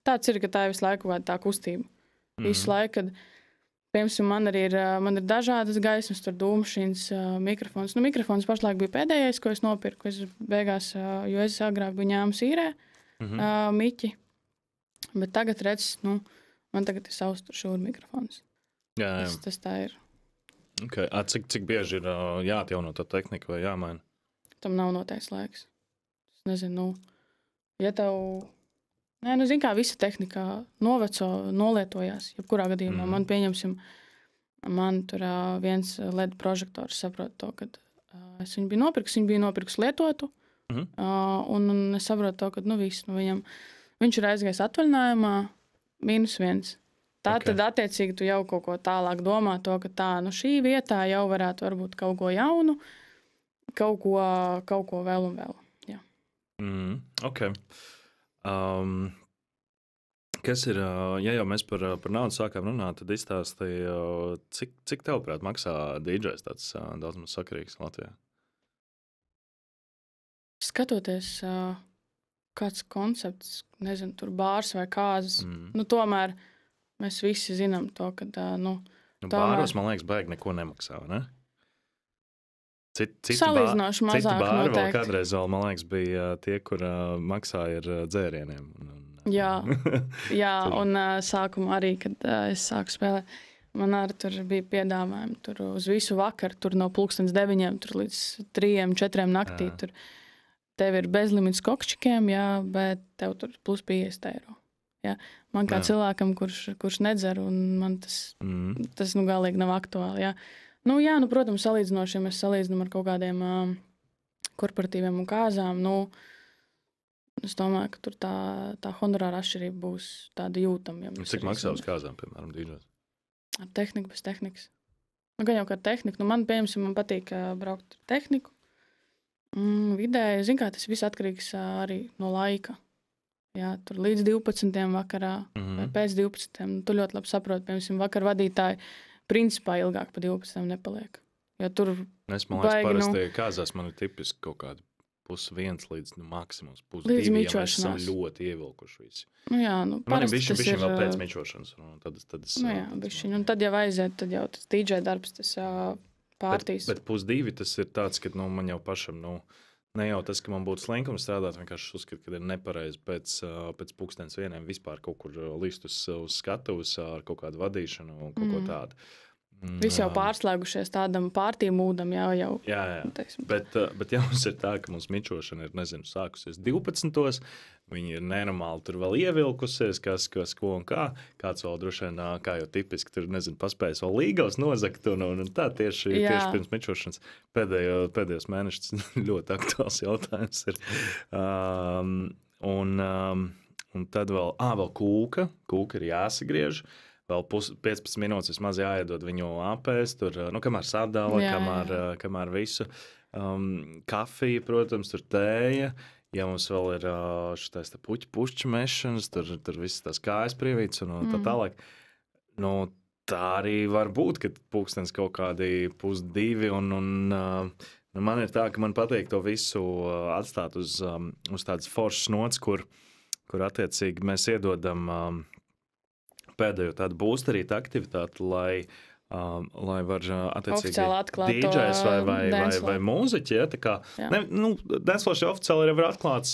tāds ir, ka tā ir visu laiku tā kustība. Visu laiku, kad, piemēram, man ir dažādas gaismas, tur dūmšīns, mikrofons. Mikrofons pašlaik bija pēdējais, ko es nopirku. Es beigās, jo es agrāk biju ņēmus īrē miķi. Bet tagad, man tagad ir savs šūru mikrofons. Jā. Tas tā ir. Okay. Cik bieži ir jāatjauno tā tehnika vai jāmaina? Tam nav noteikts laiks. Es nezinu, ja tev... zin kā, visa tehnika nolietojās, jebkurā gadījumā. Man pieņemsim, man tur viens LED prožektors saprot to, ka es viņu biju nopirkus lietotu, un es saprotu to, ka, viss, viņš ir aizgājis atvaļinājumā -1. Tad attiecīgi tu jau kaut ko tālāk domā to, ka šī vietā jau varētu varbūt kaut ko jaunu, kaut ko vēl un vēl. Jā. Okay. Kas ir, ja jau mēs par naudu sākām runāt, tad izstāstīja, cik tevprāt maksā DJs tāds daudz maz sakarīgs Latvijā? Skatoties, kāds koncepts, nezinu, tur bārs vai kāzas, tomēr mēs visi zinām to, ka, bāros, man liekas, baigi neko nemaksā, ne? Salīdzinoši mazāk citi bāri noteikti. Vēl kādreiz vēl, man liekas, bija tie, kur maksāja ar dzērieniem. Jā, un sākumā arī, kad es sāku spēlēt, man arī tur bija piedāvājumi tur uz visu vakaru, tur no 9:00 tur līdz 3-4 naktī. Tur tev ir bezlimits kokšķikiem, jā, bet tev tur plus 50 eiro. Jā. Man kā cilvēkam, kurš nedzer, un man tas galīgi nav aktuāli, jā. Protams, salīdzinoši, ja mēs salīdzinām ar kaut kādiem korporatīviem un kāzām, es domāju, ka tur tā honorāra atšķirība būs tāda jūtama. Ja cik maksā uz kāzām, piemēram, DJs? Ar tehniku, bez tehnikas. Gan jau kā ar tehniku. Man patīk braukt ar tehniku. Vidēji, zin kā, tas viss atkarīgs arī no laika. Jā, tur līdz 12 vakarā vai pēc 12. Tu ļoti labi saproti, piemēram, vakar vadītāji principā ilgāk pa 12 nepaliek. Jo tur es, man liekas, parasti kāzās man ir tipiski kaut kādi 1:30 līdz maksimums 2:30, ja mēs esam ļoti ievilkuši visi. Man ir bišķiņ vēl pēc mičošanas. Bišķiņ. Un tad jau aiziet, tad jau tas DJ darbs, tas pārtīs. Bet 1:30 tas ir tāds, ka man jau pašam, ne jau tas, ka man būtu slinkums strādāt, vienkārši uzskatu, ka ir nepareizi pēc 1:00 vispār kaut kur līst uz skatuves ar kaut kādu vadīšanu un kaut ko tādu. Visi jau pārslēgušies tādam pārtīmūdam jau. Jā. Bet ja mums ir tā, ka mums mičošana ir, nezinu, sākusies 12. Viņi ir nenormāli tur vēl ievilkusies, kas ko un kā. Kāds vēl droši vien, kā jau tipiski, tur, nezinu, paspējis vēl līgavas nozakt un tā tieši pirms mičošanas pēdējos mēnešus ļoti aktuāls jautājums ir. Un tad vēl kūka. Kūka ir jāsagriež. Vēl 15 minūtes vismaz jāiedod viņu apēst, tur, kamēr sadala, kamēr visu. Kafija, protams, tur tēja. Ja mums vēl ir šitais puķu pušķu mešanas, tur viss tās kājas prievīts un tā tālāk. Tā arī var būt, kad pulkstens kaut kādi 1:30 man ir tā, ka man patīk to visu atstāt uz tādas foršas nots, kur attiecīgi mēs iedodam pēdējo tādu boosterītu aktivitāti, lai var attiecīgi DJs vai mūziķi, ja, tā kā, Dancefloors jau oficiāli ir atklāts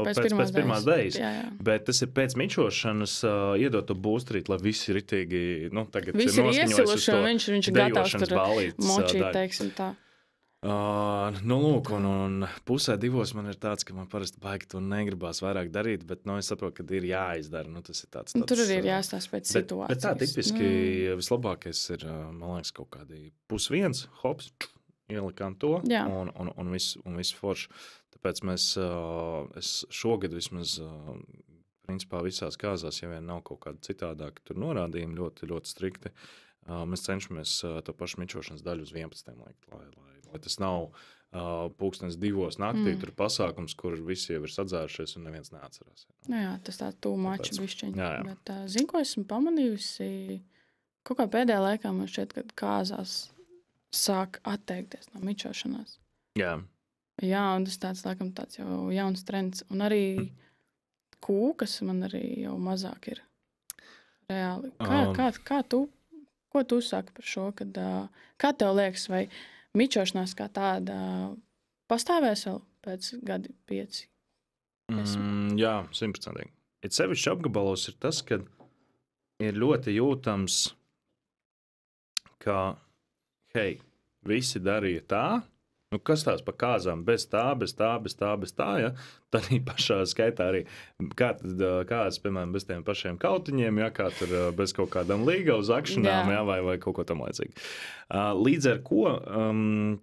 pēc pirmās dejas, bet tas ir pēc mičošanas iedot to boosterīt, lai visi ritīgi, tagad visi ir iesiluši, un viņš ir gatavs tur močīt, teiksim tā. Lūk, un pusē divos man ir tāds, ka man parasti baigi to negribās vairāk darīt, bet, es saprotu, ka ir jāizdara, tas ir tāds. Tur arī ir jāstāsta pēc situācijas. Bet tā tipiski vislabākais ir, man liekas, kaut kādi 1:30, hops, ielikām to, un viss forši. Tāpēc es šogad vismaz, principā visās kāzās, ja vien nav kaut kāda citādāka tur norādījumi ļoti, ļoti strikti, mēs cenšamies to pašu mičošanas daļu uz 11. likt, lai tas nav pulkstens 2 naktī, tur pasākums, kur visi jau ir sadzērušies un neviens neatcerās. Jā, tas tā too much bišķiņ. Bet, zinu, ko esmu pamanījusi, kaut kā pēdējā laikā man šķiet, kad kāzās sāk atteikties no mičošanās. Jā. Jā, un tas tāds, laikam, tāds jau jauns trends. Un arī kūkas man arī jau mazāk ir reāli. Ko tu saki par šo? Kā tev liekas, vai mičošanās kā tāda pastāvēs vēl pēc gadi 5? Jā, 100%. Ir sevišķi apgabalos ir tas, ka ir ļoti jūtams, ka, hei, visi darīja tā, kas tās pa kāzām, bez tā, ja? Tad arī pašā skaitā arī kāds, piemēram, bez tiem pašiem kautiņiem, ja? Kā tur bez kaut kādām līga uz akšanām, ja? vai kaut ko tam līdzīgi. Līdz ar ko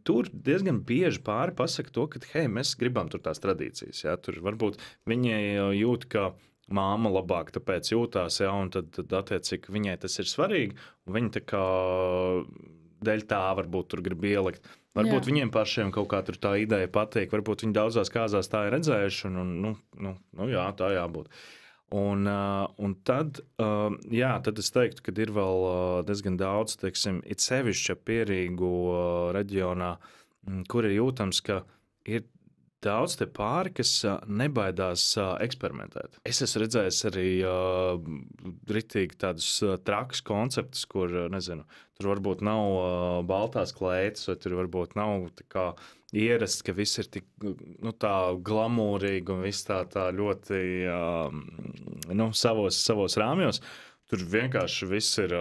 tur diezgan bieži pāri pasaka to, ka, hei, mēs gribam tur tās tradīcijas, ja? Tur varbūt viņi jūt, ka māma labāk tāpēc jūtās, ja? Un tad attiecīgi viņai tas ir svarīgi, un viņi tā kā dēļ tā varbūt tur grib ielikt. Varbūt viņiem pašiem kaut kā tur tā ideja patīk, varbūt viņi daudzās kāzās tā ir redzējuši, un jā, tā jābūt. Un tad es teiktu, ka ir vēl diezgan daudz, teiksim, it sevišķi Pierīgu reģionā, kur ir jūtams, ka ir daudz te pāri, kas nebaidās eksperimentēt. Es esmu redzējis arī ritīgi tādus trakus konceptus, kur, nezinu, tur varbūt nav baltās kleitas, vai tur varbūt nav tā kā ierasts, ka viss ir tik, tā glamūrīgi un viss tā ļoti, savos rāmjos. Tur vienkārši viss ir,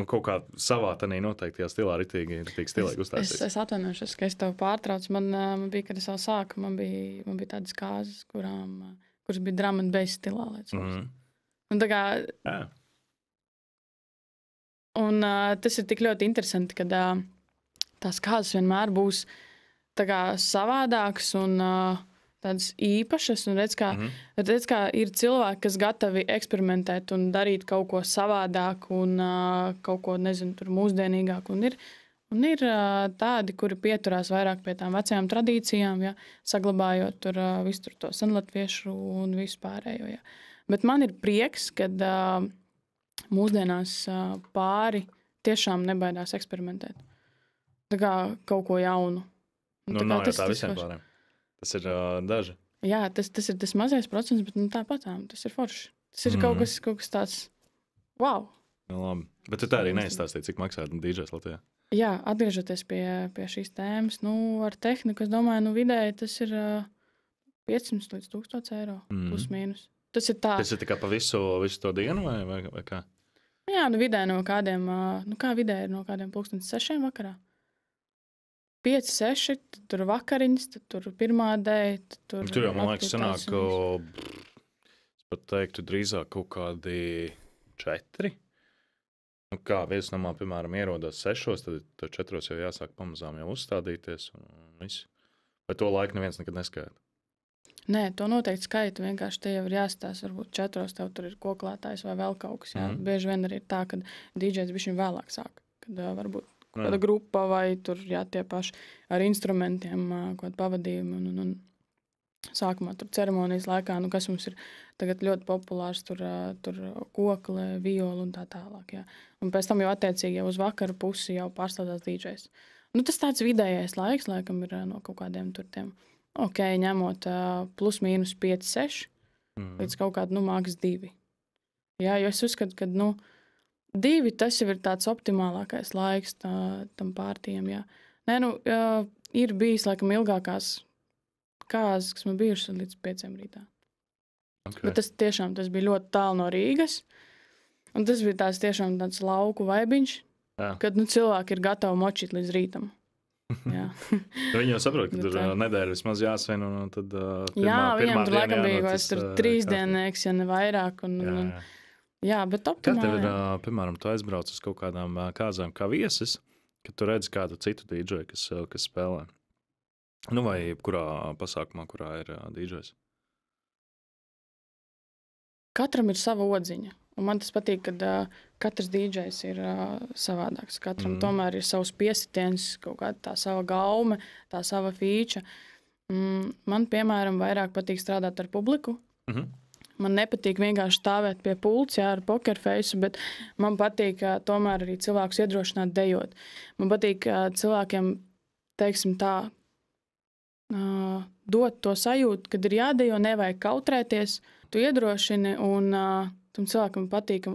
kaut kā savā tanī noteiktajā stilā ritīgi stilīgi uztaisīts. Es atvainošos, ka es tev pārtraucu. Man bija, kad es vēl sāku, man bija tādas kāzas, kuras bija drum and bass stilā. Un tā kā... Un tas ir tik ļoti interesanti, ka tās kāzas vienmēr būs tā kā savādākas un tādas īpašas. Un redz, kā ir cilvēki, kas gatavi eksperimentēt un darīt kaut ko savādāk un kaut ko, nezinu, tur mūsdienīgāk. Un ir tādi, kuri pieturās vairāk pie tām vecajām tradīcijām, ja, saglabājot tur visu tur to senlatviešu un visu pārējo. Ja. Bet man ir prieks, kad mūsdienās pāri tiešām nebaidās eksperimentēt. Tā kā kaut ko jaunu. Nav jau tā visiem pāriem. Tas ir daži. Jā, tas ir tas mazais procents, bet tāpatām tas ir forši. Tas ir kaut kas tāds, wow. Labi. Bet tu tā arī neizstāstīji, cik maksā DJs Latvijā? Jā, atgriežoties pie šīs tēmas, ar tehniku, es domāju, vidēji tas ir 500 līdz 1000 eiro, plus mīnus. Tas ir tā. Tas ir tikai pa visu to dienu vai kā? Jā, vidēji no kādiem, kā vidēji ir no kādiem 6:00 vakarā. 5, 6, tur vakariņas, tad tur pirmā dēļ. Tur jau, man liekas, sanāk, es pat teiktu, drīzāk kaut kādi 4. Kā viesnamā, piemēram, ierodas 6, tad 4 jau jāsāk pamazām jau uzstādīties un viss. Bet to laiku neviens nekad neskaita. Nē, to noteikti skaita. Vienkārši te jau ir jāstāsta, varbūt 4 tev tur ir koklētājs vai vēl kaut kas. Jā. Bieži vien arī ir tā, ka DJs bišķiņ vēlāk sāk. Kad varbūt kāda grupa vai tur, jā, tie paši ar instrumentiem, kādu pavadījumu. sākumā tur ceremonijas laikā, nu, kas mums ir tagad ļoti populārs, tur kokle, viola un tā tālāk, jā. Un pēc tam jau attiecīgi jau uz vakaru pusi jau pārslēdzās DJs. Nu, tas tāds vidējais laiks, laikam, ir no kaut kādiem tur tiem, ņemot plus mīnus 5, 6, līdz kaut kādu, maks 2. Jā, jo es uzskatu, ka, 2 tas jau ir tāds optimālākais laiks tam pārtiem, jā. Nē, ir bijis, laikam, ilgākās kāzas, kas man bijušas līdz 5 rītā. Okay. Bet tas bija ļoti tālu no Rīgas, un tas bija tiešām tāds lauku vaibiņš, kad cilvēki ir gatavi močīt līdz rītam. Jā. Viņi jau saprot, ka tur nedēļa vismaz jāsvin, un tad viņam tur laikam bija vairs 3 diennieks, ja ne vairāk. Jā, bet optimāli. Kā tev ir, piemēram, tu aizbrauc uz kaut kādām kāzām kā viesis, kad tu redzi kādu citu DJ, kas spēlē? Nu, vai kurā pasākumā, kurā ir DJs? Katram ir sava odziņa. Un man tas patīk, ka katrs DJs ir savādāks. Katram tomēr ir savs piesitiens, kaut kāda tā sava gaume, tā sava fīča. Man, piemēram, vairāk patīk strādāt ar publiku. Man nepatīk vienkārši stāvēt pie pults, ar pokerfeisu, bet man patīk tomēr arī cilvēkus iedrošināt dejot. Man patīk cilvēkiem, teiksim tā, dot to sajūtu, kad ir jādejo, nevajag kautrēties, tu iedrošini un tam cilvēkam patīk,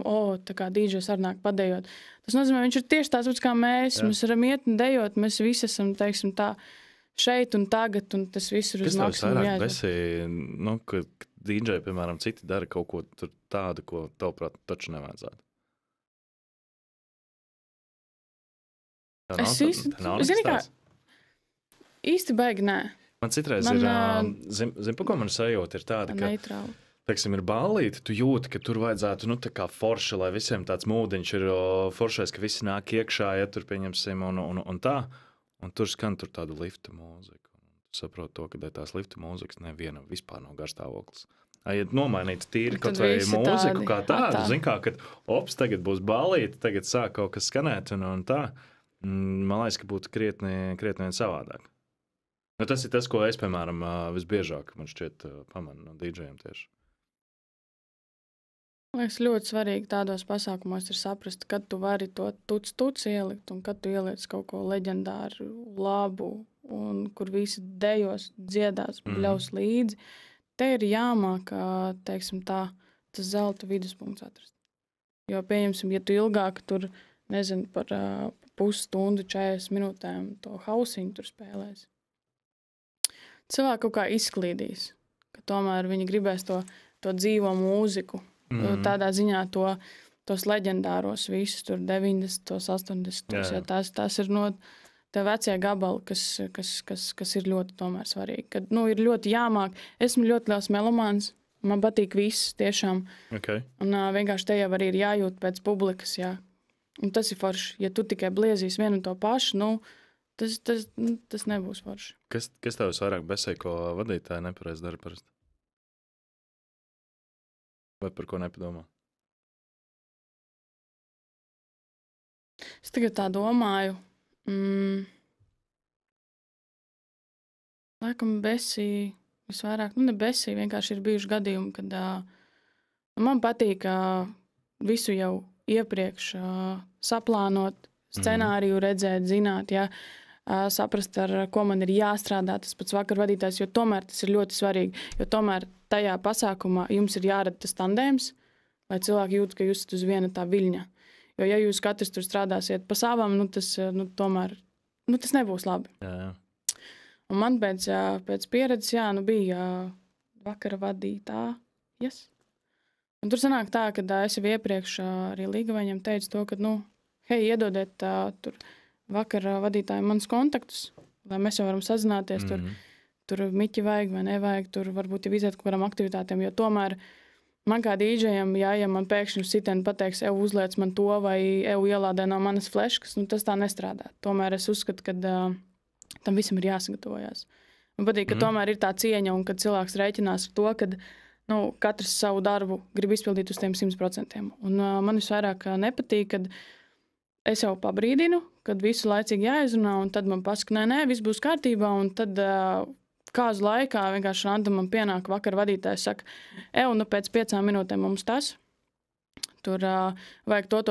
tā kā DJs arī nāk padejot. Tas nozīmē, viņš ir tieši tāds pats kā mēs, mēs varam iet un dejot, mēs visi esam, teiksim tā, šeit un tagad, un tas viss ir uz maksimumu jāizdara. Kas tev vairāk ka DJ, piemēram, citi dara kaut ko tur tādu, ko tavuprāt taču nevajadzētu? Īsti baigi nē. Man citreiz ir, pa ko man sajūta ir tāda, ka, teiksim, ir ballīte, tu jūti, ka tur vajadzētu, tā kā forša, lai visiem tāds mūdiņš ir foršais, ka visi nāk iekšā, ja tur pieņemsim un tā, un tur skan tur tādu lifta mūziku. Tu saproti to, ka tās lifta mūzikas nevienam vispār nav garstāvoklis. Ja nomainītu tīri kaut vai mūziku kā tādu, zin kā, kad tagad būs ballīte, tagad sāk kaut kas skanēt un tā, man liekas, ka būtu krietni savādāk. Tas ir tas, ko es, piemēram, visbiežāk man šķiet pamanu no DJiem tieši. Liekas, ļoti svarīgi tādos pasākumos ir saprast, kad tu vari to tuc ielikt un kad tu ieliec kaut ko leģendāru, labu un kur visi dejos, dziedās, bļaus līdzi. Te ir jāmāk, teiksim tā, tas zelta viduspunkts atrast. Jo, pieņemsim, ja tu ilgāk tur, nezinu, par pusstundu, 40 minūtēm to hausiņu tur spēlēs. Cilvēki kaut kā izklīdīs, ka tomēr viņi gribēs to dzīvo mūziku, tādā ziņā tos leģendāros visus, tur 90, 80, ja tās ir no te vecie gabali, kas ir ļoti tomēr svarīgi. Kad, ir ļoti jāmāk, esmu ļoti liels melomāns, man patīk viss tiešām, un vienkārši te jau arī ir jājūt pēc publikas, jā. Un tas ir forši, ja tu tikai bliezīs vienu to pašu, tas nebūs forši. Kas tev vairāk besē, ko vadītāji nepareiz dara parasti? Vai par ko nepadomā? Es tagad tā domāju. Laikam besī visvairāk, ne besī, vienkārši ir bijuši gadījumi, kad man patīk visu jau iepriekš saplānot, scenāriju redzēt, zināt, jā. Saprast, ar ko man ir jāstrādā, tas pats vakar vadītājs, jo tomēr tas ir ļoti svarīgi, jo tomēr tajā pasākumā jums ir jārada tas tandēms, lai cilvēki jūt, ka jūs esat uz viena tā viļņa. Jo ja jūs katrs tur strādāsiet pa savām, tas tomēr, tas nebūs labi. Jā. Un man pēc pieredzes, bija vakara vadītājas. Un tur sanāk tā, ka es jau iepriekš arī līgavaņiem teicu to, ka, hei, iedodiet tur vakara vadītājiem manus kontaktus, lai mēs jau varam sazināties, tur miķi vajag vai nevajag, tur varbūt jau iziet kaut kādām aktivitātēm, jo tomēr man kā DJam, ja man pēkšņi uz sitienu pateiks, uzliec man to vai ielādē no manas fleškas, tas tā nestrādā. Tomēr es uzskatu, ka tam visam ir jāsagatavojās. Man patīk, ka tomēr ir tā cieņa un kad cilvēks rēķinās ar to, kad katrs savu darbu grib izpildīt uz tiem 100%. Un man visvairāk nepatīk, kad es jau pabrīdinu, kad visu laicīgi jāizrunā, un tad man pasaka, nē, viss būs kārtībā, un tad kāzu laikā vienkārši random man pienāk vakar vadītājs, saka, nu pēc 5 minūtēm mums tas, tur vajag to,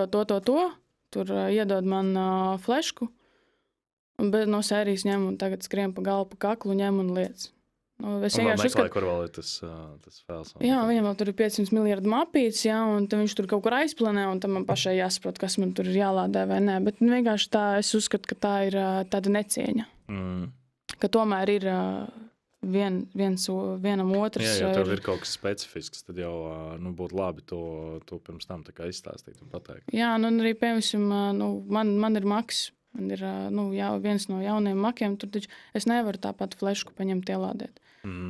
tur iedod man flešku, bet no sērijas ņem un tagad skrien pa galvu, pa kaklu, ņem un liec. Nu, es vienkārši uzskatu, kur vēl ir tas fails. Jā, viņam vēl tur ir 500 miljardu mapītes, jā, un viņš tur kaut kur aizplanē, un tam man pašai jāsaprot, kas man tur ir jālādē vai nē. Bet vienkārši tā, es uzskatu, ka tā ir tāda necieņa. Ka tomēr ir vienam otrs. Jā, ja tev ir kaut kas specifisks, tad jau būtu labi to pirms tam tā kā izstāstīt un pateikt. Jā, nu arī, piemēram, man ir maks. Man ir viens no jauniem makiem, tur taču es nevaru tāpat flešku paņemt ielādēt.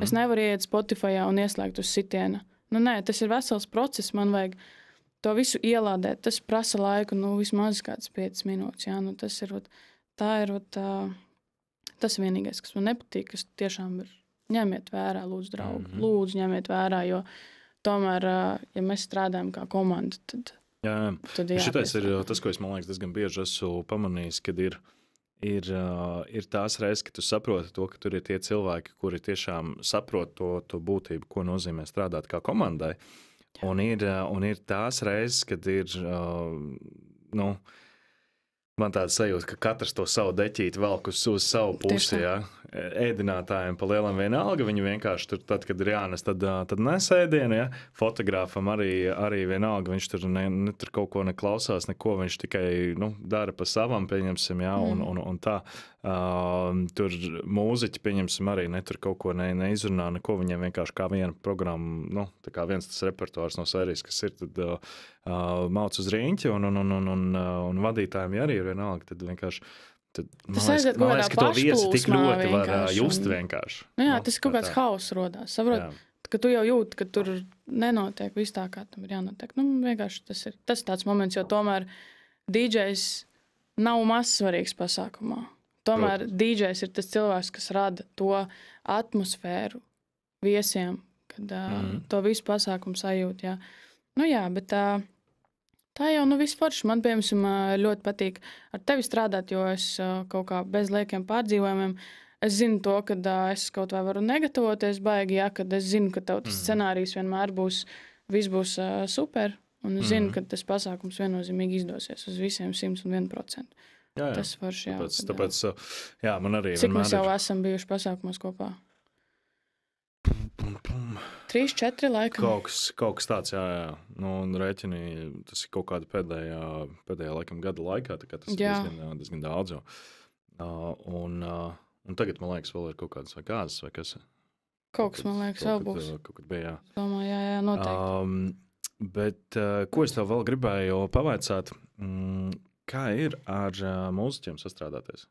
Es nevaru iet Spotifyā un ieslēgt uz sitiena. Nē, tas ir vesels process, man vajag to visu ielādēt. Tas prasa laiku, vismaz kāds 5 minūtes. Jā, tas vienīgais, kas man nepatīk, kas tiešām ir ņemiet vērā, lūdzu, draugi. Lūdzu, ņemiet vērā, jo tomēr, ja mēs strādājam kā komanda, tad... Jā. Šitais ir tas, ko es, man liekas, diezgan bieži esmu pamanījis, kad ir tās reizes, ka tu saproti to, ka tur ir tie cilvēki, kuri tiešām saprot to būtību, ko nozīmē strādāt kā komandai. Un ir tās reizes, kad ir, man tāda sajūta, ka katrs to savu deķīti velk uz savu pusi, jā. Ēdinātājiem pa lielam vienalga, viņi vienkārši tur, tad, kad ir jānes, tad nes ēdienu, ja. Fotogrāfam arī vienalga, viņš tur tur kaut ko neklausās, neko, viņš tikai, dara pa savam, pieņemsim, jā, un tā. Tur mūziķi, pieņemsim, arī tur kaut ko neizrunā, neko, viņiem vienkārši kā viena programma, tā kā viens tas repertuārs no sērijas, kas ir, tad mauc uz riņķi, un vadītājiem arī ir vienalga, tad vienkārši tas aiziet kaut kādā pašplūsmā tik ļoti var just vienkārši. Jā, tas ir kaut kāds hauss rodās. Saprot, ka tu jau jūti, ka tur nenotiek viss tā, kā tam ir jānotiek. Vienkārši tas ir tāds moments, jo tomēr DJs nav maz svarīgs pasākumā. Tomēr DJs ir tas cilvēks, kas rada to atmosfēru viesiem, kad to visu pasākumu sajūt. Jā, bet... Tā jau viss forši. Man, piemēram, ļoti patīk ar tevi strādāt, jo es kaut kā bez liekiem pārdzīvojumiem. Es zinu to, ka es kaut vai varu negatavoties baigi, ja, kad es zinu, ka tev tas scenārijs vienmēr viss būs super, un es zinu, ka tas pasākums viennozīmīgi izdosies uz visiem 101%. Jā. Tas forši, jā. Tāpēc, jā, man arī cik mēs jau esam bijuši pasākumos kopā? 3-4 laikam. Kaut kas tāds, jā. Un rēķini, tas ir kaut kāda pēdējā laikam gada laikā, tā kā tas ir diezgan daudz jau. Un tagad, man liekas, vēl ir kaut kādas vai gāzes vai kas. Kaut kas, man liekas, vēl būs. Kaut kad bija, jā. Domāju, jā, noteikti. Bet, ko es tev vēl gribēju pavaicāt, kā ir ar mūziķiem sastrādāties?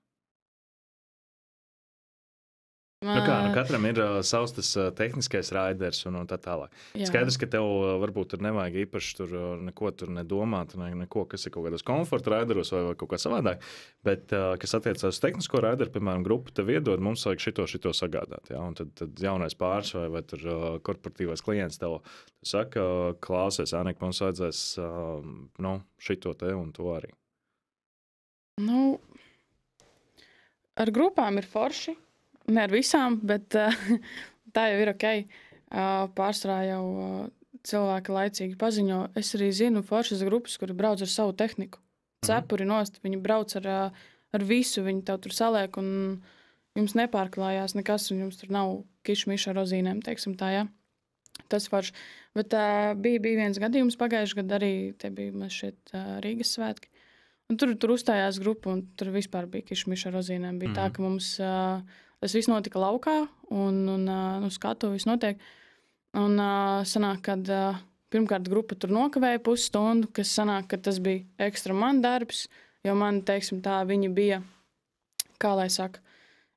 Katram ir savs tas tehniskais raiders un tā tālāk. Jā. Skaidrs, ka tev varbūt tur nevajag īpaši tur neko tur nedomāt, neko, kas ir kaut kādos komforta raideros vai kaut kā savādāk, bet kas attiecās uz tehnisko raideru, piemēram, grupu tev iedod, mums vajag šito sagādāt, jā, un tad jaunais pāris vai tur korporatīvais klients tev saka, klausies, Anika, mums vajadzēs šito te un to arī. Ar grupām ir forši. Ne ar visām, bet tā jau ir ok. Pārsvarā jau cilvēki laicīgi paziņo. Es arī zinu foršas grupas, kuri brauc ar savu tehniku. Cepuri nost, viņi brauc ar visu, viņi tev tur saliek un jums nepārklājās nekas, un jums tur nav kišmiša ar rozīnēm, teiksim tā, jā. Tas forši. Bet bija viens gadījums pagājuši gadu arī, te bija mēs šeit Rīgas svētki. Un tur uzstājās grupa, un tur vispār bija kišmiša ar rozīnēm. Bija tā, ka mums... Tas viss notika laukā, un skatu viss notiek. Un sanāk, kad pirmkārt grupa tur nokavēja pusstundu, kas sanāk, ka tas bija ekstra man darbs, jo man, teiksim tā, viņi bija, kā lai saka,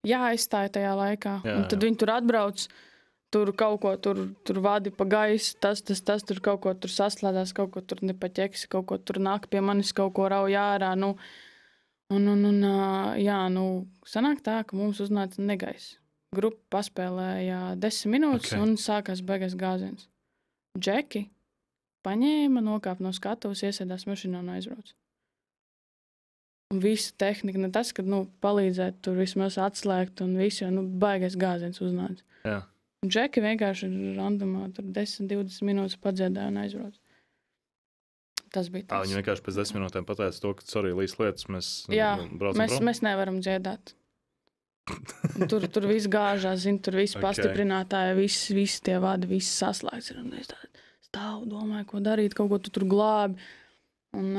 jāaizstāja tajā laikā. Jā. Un tad viņi tur atbrauc, tur kaut ko tur vadi pa gaisu, tas, tur kaut ko tur saslēdās, kaut ko tur nepaķeksi, kaut ko tur nāk pie manis, kaut ko rauj ārā, sanāk tā, ka mums uznāca negaiss. Grupa paspēlēja 10 minūtes un sākās beigās gāziens. Džeki paņēma, nokāpa no skatuves, iesēdās mašīnā un aizbrauca. Un visa tehnika, ne tas, ka palīdzēt tur vismaz atslēgt un visu, jo baigais gāziens uznāca. Jā. Un Džeki vienkārši randomā tur 10-20 minūtes padziedāja un aizbrauc. Tas bija tas. Viņi vienkārši pēc 10 minūtēm pateica to, ka sorry, līs lietas, mēs braucam prom? Mēs nevaram dziedāt. Tur viss gāžās, tur viss pastiprinātāji, visi tie vadi, viss saslēgts. Un es tādu stāvu, domāju, ko darīt, kaut ko tu tur glābi. Un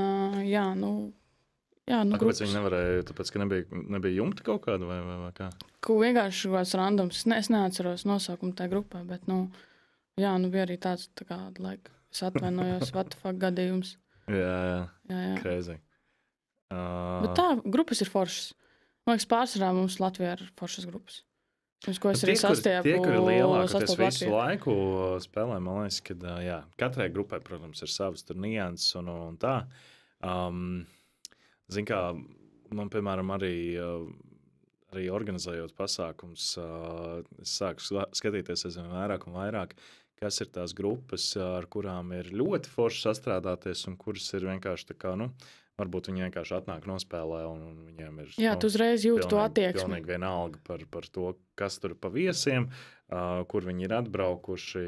Kāpēc viņi nevarēja, tāpēc, ka nebija jumti kaut kāda vai kā? Vienkārši kaut kāds randoms. Es neatceros nosaukumu tajā grupā, bet, bija arī tāds, laika, es atvainojos, what the fuck gadījums. Jā. Crazy. Bet tā, grupas ir foršas. Man liekas, pārsvarā mums Latvijā ir foršas grupas. Ko es arī sastiepu. Tie, kur ir lielāki, tas visu laiku spēlē, man liekas, ka, katrai grupai, protams, ir savas tur nianses un tā. Zin kā, man, piemēram, arī organizējot pasākums, es sāku skatīties aizvien vairāk un vairāk, kas ir tās grupas, ar kurām ir ļoti forši sastrādāties un kuras ir vienkārši tā kā, varbūt viņi vienkārši atnāk nospēlē un viņiem ir... Jā, tu uzreiz jūti to attieksmi. Pilnīgi vienalga par to, kas tur pa viesiem, kur viņi ir atbraukuši,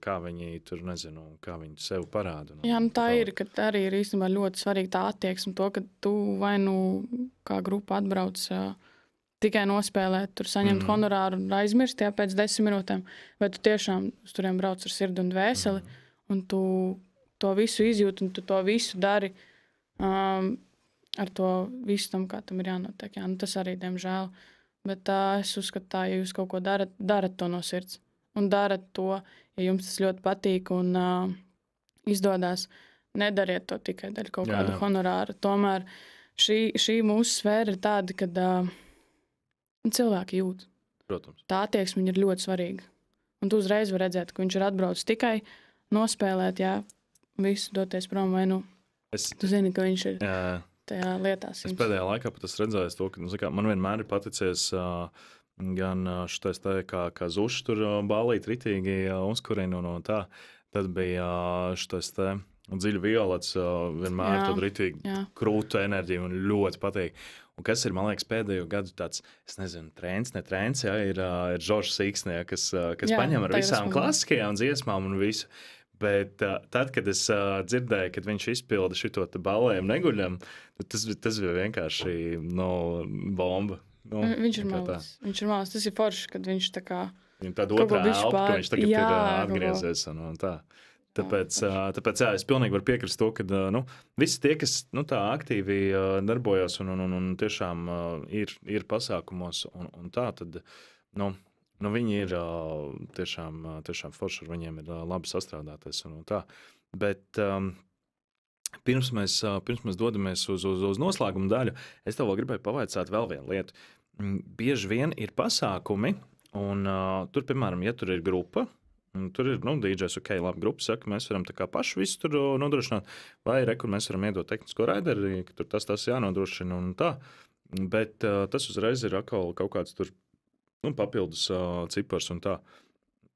kā viņi tur, nezinu, kā viņi sev parāda. Jā, tā ir, ka arī ir īstenībā ļoti svarīgi tā attieksme to, ka tu vai kā grupa atbrauc tikai nospēlēt, tur saņemt honorāru un aizmirst pēc 10 minūtēm, vai tu tiešām uz turiem brauc ar sirdi un dvēseli, un tu to visu izjūti, un tu to visu dari ar to visu tam, kā tam ir jānotiek. Jā, tas arī, diemžēl. Bet es uzskatu tā, ja jūs kaut ko darat to no sirds. Un darat to, ja jums tas ļoti patīk un izdodās, nedariet to tikai dēļ kaut kādu honorāru. Tomēr šī mūsu sfēra ir tāda, kad cilvēki jūt. Protams. Tā attieksme ir ļoti svarīga. Un tu uzreiz var redzēt, ka viņš ir atbraucis tikai nospēlēt, visu doties prom vai tu zini, ka viņš ir tajā lietās. Es pēdējā laikā pat esmu redzējis to, ka man vienmēr ir paticies gan šitais tā, kā Zušs tur ballīt ritīgi uzkurina un tā. Tad bija šitais tā dziļa violets, vienmēr tad ritīgi krūtu enerģiju un ļoti patīk. Un kas ir, man liekas, pēdējo gadu tāds, es nezinu, trends, ir Žoržs Siksnie, kas paņem ar visām klasiskajām dziesmām un visu. Bet tad, kad es dzirdēju, kad viņš izpilda šito ballējumu neguļam, tas bija vienkārši bomba. Viņš ir malas. Tas ir forši, kad viņš tā kā... Viņam tāda otrā elpa, ka viņš tagad ir atgriezies un tā. Tāpēc es pilnīgi varu piekrist to, ka visi tie, kas tā aktīvi darbojas un tiešām ir pasākumos un tā, tad... viņi ir tiešām forši, ar viņiem ir labi sastrādāties un tā. Bet pirms mēs dodamies uz noslēguma daļu, es tev vēl gribēju pavaicāt vēl vienu lietu. Bieži vien ir pasākumi, un tur, piemēram, ja tur ir grupa, tur ir DJs, labi, grupa saka, mēs varam tā kā paši visu tur nodrošināt, vai kur mēs varam iedot tehnisko raideri, ka tur tas jānodrošina un tā. Bet tas uzreiz ir atkal kaut kāds tur papildus cipars un tā.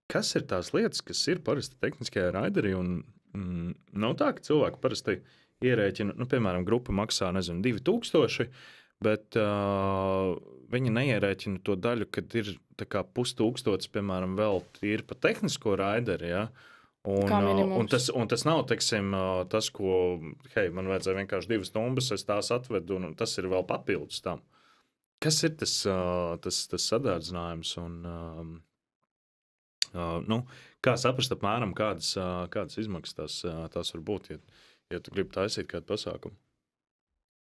Kas ir tās lietas, kas ir parasti tehniskajā raiderī un nav tā, ka cilvēki parasti ierēķina, piemēram, grupa maksā, 2000, bet viņi neierēķina to daļu, kad ir tā kā 5000, piemēram, vēl ir pa tehnisko raideri, ja? Un tas nav, teiksim, tas, ko, man vajadzēja vienkārši 2 stundas, es tās atvedu, un tas ir vēl papildus tam. Kas ir tas sadārdzinājums un kā saprast apmēram, kādas izmaksas tās var būt, ja tu gribi taisīt kādu pasākumu?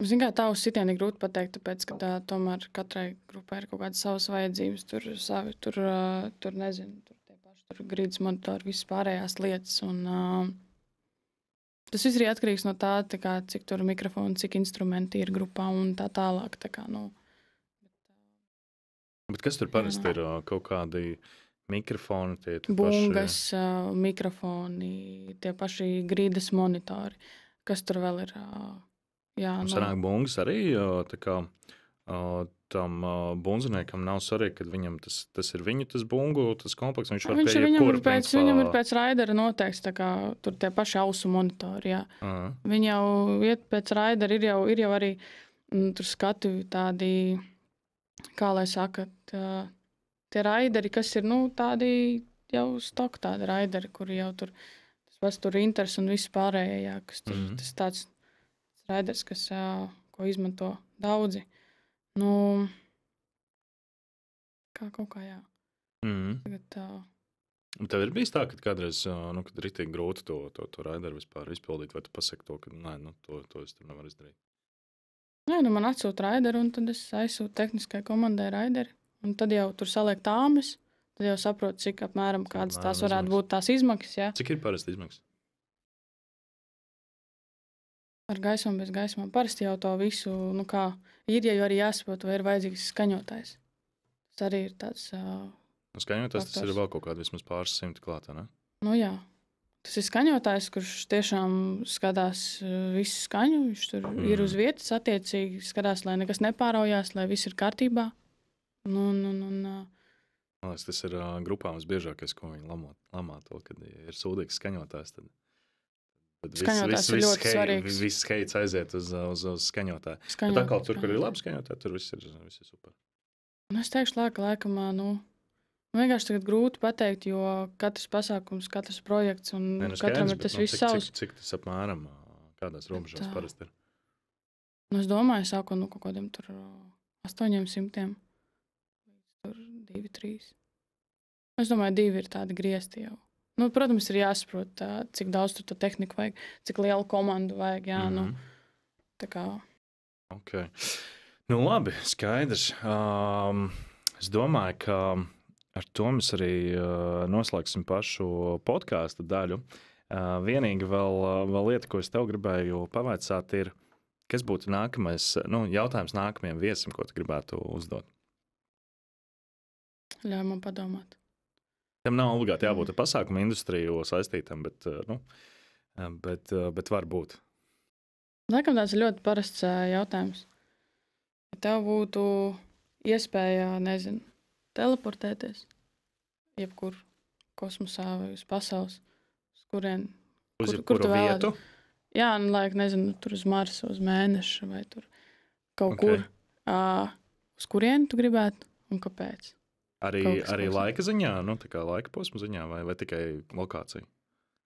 Zini, kā tā uz sitienu ir grūti pateikt, tāpēc, ka tomēr katrai grupai ir kaut kādas savas vajadzības, tur nezinu, tur grīdas monitori, visas pārējās lietas, un tas viss ir atkarīgs no tā kā, cik tur mikrofoni, cik instrumenti ir grupā un tā tālāk, tā kā, Bet kas tur parasti ir kaut kādi mikrofoni, tie bungas, mikrofoni, tie paši grīdas monitori, kas tur vēl ir, Sanāk bungas arī, tā kā tam bunziniekam nav svarīgi, kad viņam tas ir viņu tas bungu, tas komplekts, viņš var pie jebkura principā. Viņam ir pēc raidera noteikts, tā kā tur tie paši ausu monitori, jā. Viņi jau iet pēc raidera, ir jau arī tur skatu tādi, kā lai saka, tie raideri, kas ir, tādi jau stoku tādi raideri, kuri jau tur, tas pats tur Inters un viss pārējā, kas tur, tas tāds raiders, kas, ko izmanto daudzi. Kā kaut kā, jā. Tagad, Tev ir bijis tā, ka kādreiz, kad ritīgi grūti to raideru vispār izpildīt, vai tu pasaki to, ka nē, to es tur nevaru izdarīt? Nē, man atsūta raideru, un tad es aizsūtu tehniskai komandai raideri, un tad jau tur saliek tāmes, tad jau saprotu, cik apmēram kādas tās varētu būt tās izmaksas, jā. Cik ir parasti izmaksas? Ar gaismām, bez gaismām. Parasti jau to visu, ir jau arī jāsaprot, vai ir vajadzīgs skaņotājs. Tas arī ir tāds... Skaņotājs tas ir vēl kaut kāda vismaz pāris simti klātā, ne? Jā. Tas ir skaņotājs, kurš tiešām skatās visu skaņu. Viņš tur ir uz vietas attiecīgi, skatās, lai nekas nepāraujās, lai viss ir kārtībā. Man liekas, tas ir grupām visbiežākais, ko viņi lamā to, kad ir sūdīgs skaņotājs. Tad skaņotājs ir ļoti svarīgs. Viss heits aiziet uz skaņotāju. Bet atkal tur, kur ir labi skaņotāji, tur viss ir super. Es teikšu, laikam, vienkārši tagad grūti pateikt, jo katrs pasākums, katrs projekts un katram ir tas viss savs. Cik tas apmēram, kādās robežās parasti ir? Es domāju, sākot no kaut kādiem tur 800, tur 2-3. Es domāju, 2 ir tādi griezti jau. Protams, ir jāsaprot, cik daudz tur tā tehnika vajag, cik lielu komandu vajag, jā, tā kā. Ok. Labi, skaidrs. Es domāju, ka ar to mēs arī noslēgsim pašu podkāstu daļu. Vienīgi vēl lieta, ko es tev gribēju pavaicāt, ir, kas būtu nākamais, jautājums nākamajam viesim, ko tu gribētu uzdot? Ļauj man padomāt. Tam nav obligāti jābūt ar pasākumu industriju saistītam, bet var būt. Laikam tāds ir ļoti parasts jautājums. Ja tev būtu iespēja, teleportēties jebkur kosmosā vai uz pasaules, uz kurien... Uz kuru vietu? Jā, tur uz Marsu, uz Mēnešu vai tur kaut kur. Uz kurien tu gribētu un kāpēc? Arī laika ziņā, tā kā laika posma ziņā vai tikai lokācija?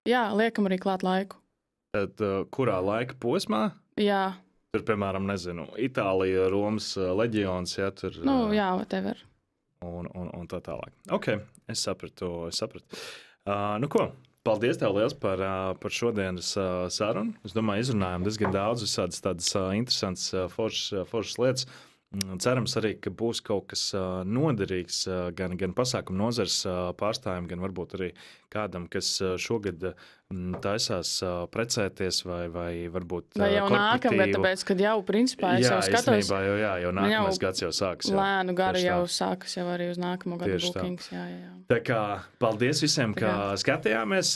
Jā, liekam arī klāt laiku. Tad kurā laika posmā? Jā. Tur, piemēram, Itālija, Romas leģions, ja tur... Jā, whatever. Un tā tālāk. Ok, es sapratu. Ko, paldies tev liels par šodienas sarunu. Es domāju, izrunājām diezgan daudz visādas tādas interesantas, foršas lietas. Cerams arī, ka būs kaut kas noderīgs gan pasākumu nozares pārstāvjiem, gan varbūt arī kādam, kas šogad taisās precēties vai varbūt vai jau nākamgad, tāpēc, kad jau principā es jau skatos. Jau nākamais gads jau sākas. Lēnu gari jau sākas jau arī uz nākamo gadu bookings. Jā. Tā kā paldies visiem, kā skatījāmies.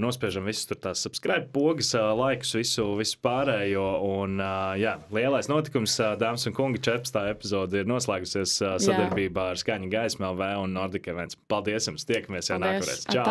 Nospiežam visus tur tās subscribe pogas, laikus, visu pārējo. Un lielais notikums, dāmas un kungi, 14. epizode ir noslēgusies sadarbībā ar Skaņa Gaisma LV un Nordic Events. Paldies jums, tiekamies jau nākamreiz. Čau!